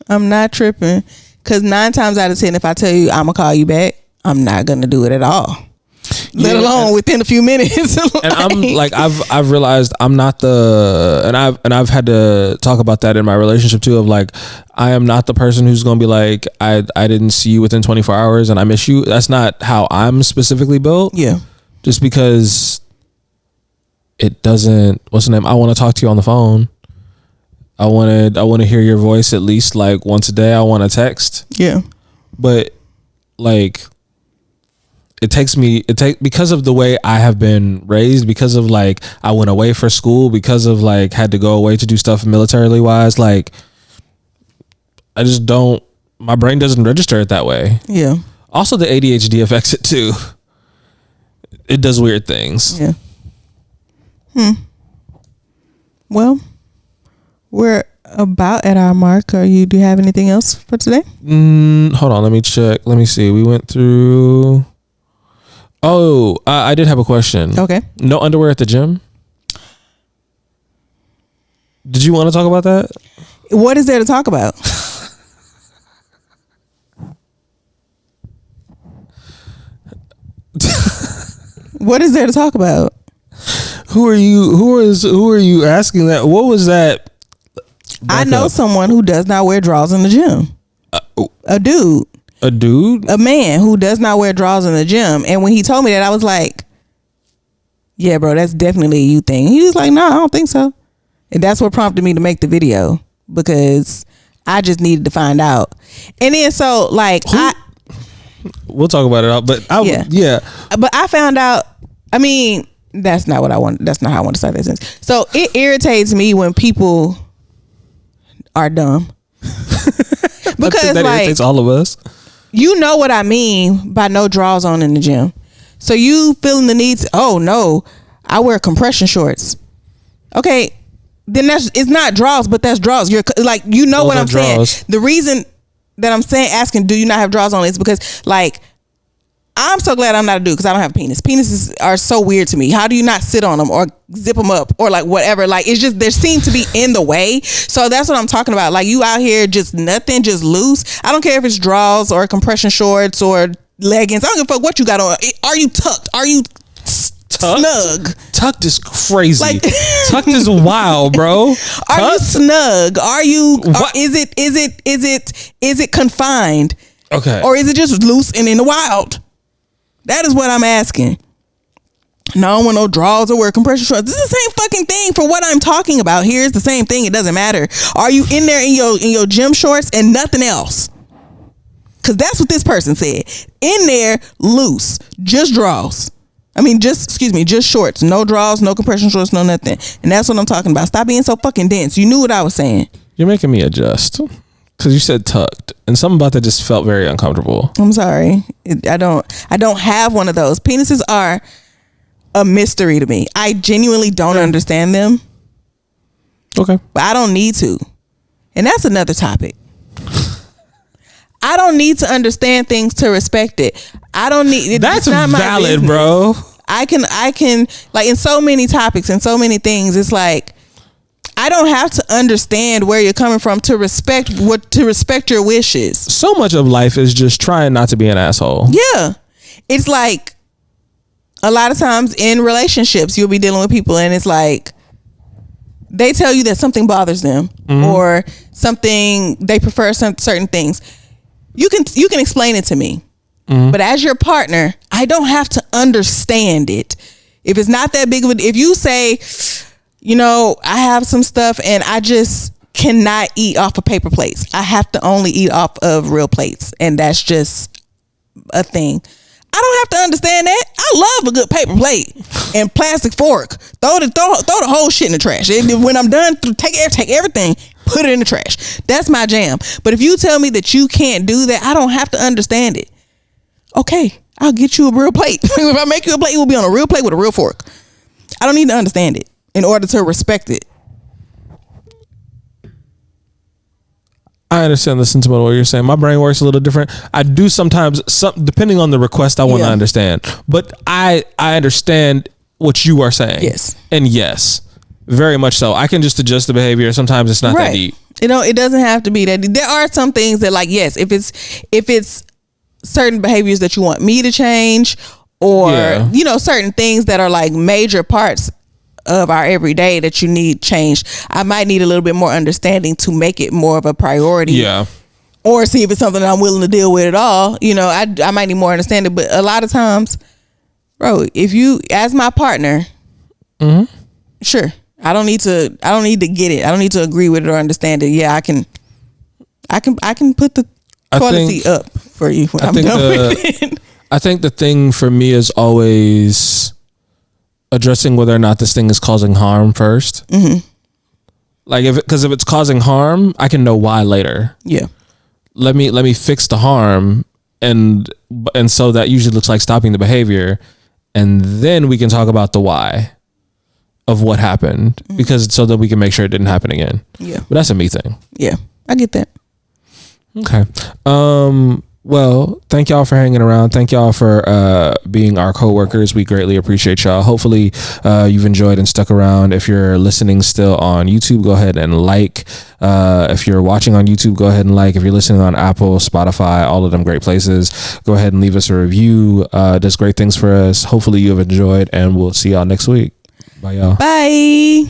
I'm not tripping. Because 9 times out of 10, if I tell you I'm gonna call you back, I'm not gonna do it at all. Let alone within a few minutes. Like, and I'm like, I've realized I'm not and I've had to talk about that in my relationship too. Of like, I am not the person who's gonna be like, I didn't see you within 24 hours and I miss you. That's not how I'm specifically built. Yeah. Just because it doesn't. What's the name? I want to talk to you on the phone. I want to hear your voice at least like once a day. I want to text. Yeah. But like because of the way I have been raised, because of like I went away for school, because of like had to go away to do stuff militarily wise, like I just don't, my brain doesn't register it that way. Yeah. Also the ADHD affects it too. It does weird things. Yeah. Well, we're about at our mark. Do you have anything else for today? Hold on, let me check. Let me see. We went through. Oh, I did have a question. Okay. No underwear at the gym? Did you want to talk about that? What is there to talk about? What is there to talk about? Who are you asking that? What was that? I know someone who does not wear drawers in the gym. A dude, a man who does not wear drawers in the gym. And when he told me that, I was like, yeah, bro, that's definitely a you thing. He was like, no, I don't think so. And that's what prompted me to make the video, because I just needed to find out. And then so like we'll talk about it out, but but I found out, I mean, that's not what I want. That's not how I want to start that sentence. So it irritates me when people are dumb. Because that like, irritates all of us. You know what I mean by no drawers on in the gym. So you feeling the need to, oh no, I wear compression shorts. Okay, then it's not drawers, but that's drawers. You're like, you know what I'm saying. The reason that I'm saying, asking, do you not have drawers on, is because like, I'm so glad I'm not a dude, because I don't have a penis. Penises are so weird to me. How do you not sit on them or zip them up or like whatever? Like, it's just, they seem to be in the way. So that's what I'm talking about. Like, you out here just nothing, just loose. I don't care if it's drawers or compression shorts or leggings. I don't give a fuck what you got on. Are you tucked? Are you snug? Tucked is crazy. Like, tucked is wild, bro. Are you snug? Are you? Is it confined? Okay. Or is it just loose and in the wild? That is what I'm asking. No, I don't want no drawers or wear compression shorts. This is the same fucking thing for what I'm talking about. Here's the same thing. It doesn't matter. Are you in there in your gym shorts and nothing else? Because that's what this person said. In there, loose, just drawers. Just shorts, no drawers, no compression shorts, no nothing. And that's what I'm talking about. Stop being so fucking dense. You knew what I was saying. You're making me adjust because you said tucked, and something about that just felt very uncomfortable. I'm sorry. I don't have one of those. Penises are a mystery to me. I genuinely don't understand them. Okay, but I don't need to, and that's another topic. I don't need to understand things to respect it. I don't need. That's not valid, my bro. I can like in so many topics and so many things. It's like I don't have to understand where you're coming from to respect your wishes. So much of life is just trying not to be an asshole. Yeah, it's like a lot of times in relationships you'll be dealing with people and it's like they tell you that something bothers them or something they prefer certain things. You can explain it to me, but as your partner, I don't have to understand it. If it's not that big of if you say, I have some stuff and I just cannot eat off of paper plates. I have to only eat off of real plates, and that's just a thing. I don't have to understand that. I love a good paper plate and plastic fork. Throw the whole shit in the trash. And when I'm done, take everything, put it in the trash. That's my jam. But if you tell me that you can't do that, I don't have to understand it. Okay, I'll get you a real plate. If I make you a plate, it will be on a real plate with a real fork. I don't need to understand it in order to respect it. I understand the sentiment of what you're saying. My brain works a little different. I do sometimes, depending on the request, I want to understand. But I understand what you are saying. Yes. And yes, very much so. I can just adjust the behavior. Sometimes it's not that deep. It doesn't have to be that deep. There are some things that, like, yes, if it's certain behaviors that you want me to change or, certain things that are like major parts of our everyday that you need changed, I might need a little bit more understanding to make it more of a priority. Yeah. Or see if it's something that I'm willing to deal with at all. I might need more understanding. But a lot of times, bro, if you as my partner, sure, I don't need to get it. I don't need to agree with it or understand it. Yeah, I can put the toilet seat up for you when I'm done with it. I think the thing for me is always addressing whether or not this thing is causing harm first. Like if it's causing harm, I can know why later. Yeah. Let me fix the harm, and so that usually looks like stopping the behavior, and then we can talk about the why of what happened, because so that we can make sure it didn't happen again. Yeah. But that's a me thing. Yeah, I get that. Okay. Well, thank y'all for hanging around. Thank y'all for being our coworkers. We greatly appreciate y'all. Hopefully you've enjoyed and stuck around. If you're listening still on YouTube, go ahead and like. If you're watching on YouTube, go ahead and like. If you're listening on Apple, Spotify, all of them great places, go ahead and leave us a review. Does great things for us. Hopefully you have enjoyed, and we'll see y'all next week. Bye, y'all. Bye.